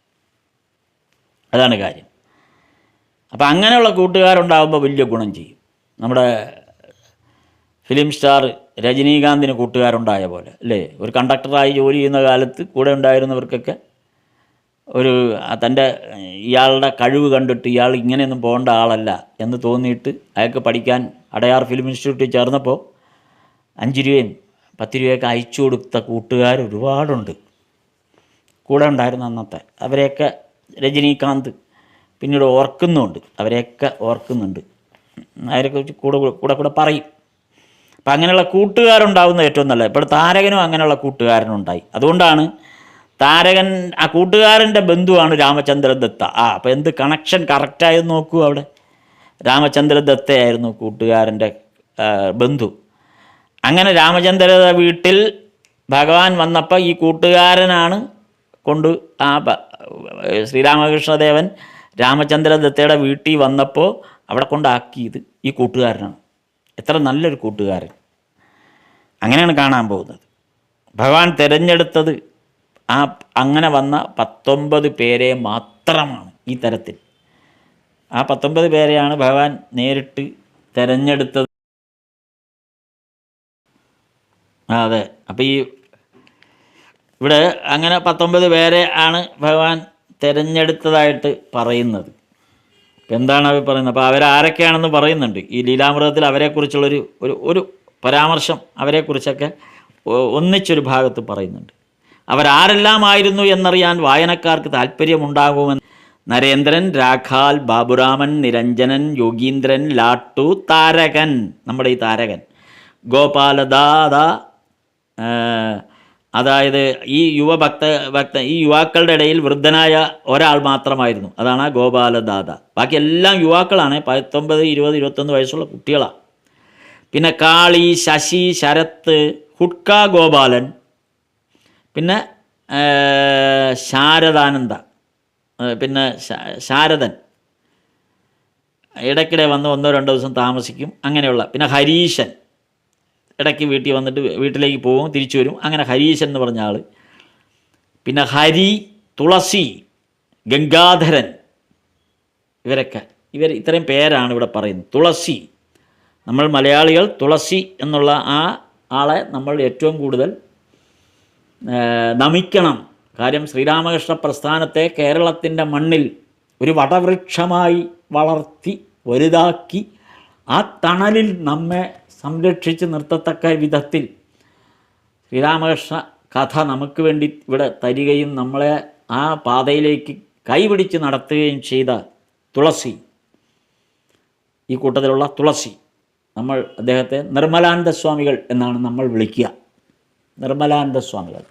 Speaker 1: അതാണ് കാര്യം. അപ്പോൾ അങ്ങനെയുള്ള കൂട്ടുകാരുണ്ടാകുമ്പോൾ വലിയ ഗുണം ചെയ്യും. നമ്മുടെ ഫിലിം സ്റ്റാർ രജനീകാന്തിന് കൂട്ടുകാരുണ്ടായ പോലെ അല്ലേ? ഒരു കണ്ടക്ടറായി ജോലി ചെയ്യുന്ന കാലത്ത് കൂടെ ഉണ്ടായിരുന്നവർക്കൊക്കെ ഒരു തൻ്റെ ഇയാളുടെ കഴിവ് കണ്ടിട്ട് ഇയാൾ ഇങ്ങനെയൊന്നും പോകേണ്ട ആളല്ല എന്ന് തോന്നിയിട്ട് അയാൾക്ക് പഠിക്കാൻ അടയാർ ഫിലിം ഇൻസ്റ്റിറ്റ്യൂട്ടിൽ ചേർന്നപ്പോൾ 5 രൂപയും 10 രൂപയൊക്കെ അയച്ചു കൊടുത്ത കൂട്ടുകാർ ഒരുപാടുണ്ട്. കൂടെ ഉണ്ടായിരുന്ന അന്നത്തെ അവരെയൊക്കെ രജനീകാന്ത് പിന്നീട് ഓർക്കുന്നുണ്ട്, അവരെയൊക്കെ ഓർക്കുന്നുണ്ട്. അവരൊക്കെ വെച്ച് കൂടെ പറയും. അപ്പം അങ്ങനെയുള്ള കൂട്ടുകാരുണ്ടാവുന്നത് ഏറ്റവും നല്ലത്. ഇപ്പോൾ താരകനും അങ്ങനെയുള്ള കൂട്ടുകാരനുണ്ടായി. അതുകൊണ്ടാണ് താരകൻ ആ കൂട്ടുകാരൻ്റെ ബന്ധുവാണ് രാമചന്ദ്രദത്ത. അപ്പോൾ എന്ത് കണക്ഷൻ കറക്റ്റായെന്ന് നോക്കൂ. അവിടെ രാമചന്ദ്രദത്തയായിരുന്നു കൂട്ടുകാരൻ്റെ ബന്ധു. അങ്ങനെ രാമചന്ദ്രദത്ത വീട്ടിൽ ഭഗവാൻ വന്നപ്പോൾ ഈ കൂട്ടുകാരനാണ് കൊണ്ട് ശ്രീരാമകൃഷ്ണദേവൻ രാമചന്ദ്രദത്തയുടെ വീട്ടിൽ വന്നപ്പോൾ അവിടെ കൊണ്ടാക്കിയത് ഈ കൂട്ടുകാരനാണ്. എത്ര നല്ലൊരു കൂട്ടുകാരൻ. അങ്ങനെയാണ് കാണാൻ പോകുന്നത്. ഭഗവാൻ തിരഞ്ഞെടുത്തത് അങ്ങനെ വന്ന 19 പേരെ മാത്രമാണ്. ഈ തരത്തിൽ ആ 19 പേരെയാണ് ഭഗവാൻ നേരിട്ട് തിരഞ്ഞെടുത്തത്. അതെ, അപ്പോൾ ഇവിടെ അങ്ങനെ 19 പേരെ ആണ് ഭഗവാൻ തിരഞ്ഞെടുത്തതായിട്ട് പറയുന്നത്. എന്താണ് അവർ പറയുന്നത്? അപ്പോൾ അവരാരൊക്കെയാണെന്ന് പറയുന്നുണ്ട്. ഈ ലീലാമൃതത്തിൽ അവരെക്കുറിച്ചുള്ളൊരു ഒരു പരാമർശം അവരെക്കുറിച്ചൊക്കെ ഒന്നിച്ചൊരു ഭാഗത്ത് പറയുന്നുണ്ട്. അവരാരെല്ലാമായിരുന്നു എന്നറിയാൻ വായനക്കാർക്ക് താല്പര്യമുണ്ടാകുമെന്ന് നരേന്ദ്രൻ, രാഖാൽ, ബാബുരാമൻ, നിരഞ്ജനൻ, യോഗീന്ദ്രൻ, ലാട്ടു, താരകൻ, നമ്മുടെ ഈ താരകൻ, ഗോപാലദാദ, അതായത് ഈ ഈ യുവാക്കളുടെ ഇടയിൽ വൃദ്ധനായ ഒരാൾ മാത്രമായിരുന്നു. അതാണ് ആ ഗോപാലദാദ. ബാക്കി എല്ലാം യുവാക്കളാണ്. 19, 20, 21 വയസ്സുള്ള കുട്ടികളാണ്. പിന്നെ കാളി, ശശി, ശരത്ത്, ഹുഡ്ക ഗോപാലൻ, പിന്നെ ശാരദാനന്ദ, പിന്നെ ശാരദൻ ഇടയ്ക്കിടെ വന്ന് 1-2 ദിവസം താമസിക്കും. അങ്ങനെയുള്ള പിന്നെ ഹരീശൻ ഇടയ്ക്ക് വീട്ടിൽ വന്നിട്ട് വീട്ടിലേക്ക് പോകും, തിരിച്ചു വരും. അങ്ങനെ ഹരീശൻ എന്ന് പറഞ്ഞ ആൾ. പിന്നെ ഹരി, തുളസി, ഗംഗാധരൻ, ഇത്രയും പേരാണ് ഇവിടെ പറയുന്നത്. തുളസി, നമ്മൾ മലയാളികൾ തുളസി എന്നുള്ള ആ ആളെ നമ്മൾ ഏറ്റവും കൂടുതൽ നമിക്കണം. കാര്യം ശ്രീരാമകൃഷ്ണ പ്രസ്ഥാനത്തെ കേരളത്തിൻ്റെ മണ്ണിൽ ഒരു വടവൃക്ഷമായി വളർത്തി വലുതാക്കി ആ തണലിൽ നമ്മെ സംരക്ഷിച്ച് നിർത്തത്തക്ക വിധത്തിൽ ശ്രീരാമകൃഷ്ണ കഥ നമുക്ക് വേണ്ടി ഇവിടെ തരികയും നമ്മളെ ആ പാതയിലേക്ക് കൈപിടിച്ച് നടത്തുകയും ചെയ്ത തുളസി, ഈ കൂട്ടത്തിലുള്ള തുളസി, നമ്മൾ അദ്ദേഹത്തെ നിർമ്മലാനന്ദ സ്വാമികൾ എന്നാണ് നമ്മൾ വിളിക്കുക. നിർമ്മലാനന്ദ സ്വാമികൾ,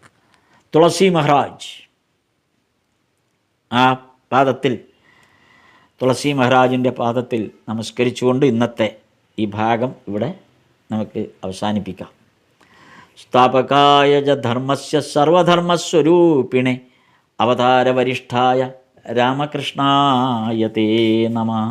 Speaker 1: തുളസി മഹാരാജ്. ആ പാദത്തിൽ, തുളസി മഹാരാജിൻ്റെ പാദത്തിൽ നമസ്കരിച്ചുകൊണ്ട് ഇന്നത്തെ ഈ ഭാഗം ഇവിടെ നമുക്ക് അവസാനിപ്പിക്കാം. സ്ഥാപകായ ച ധർമ്മസ്യ സർവധർമ്മസ്വരൂപിണേ അവതാരവരിഷ്ഠായ രാമകൃഷ്ണായ തേ നമഃ.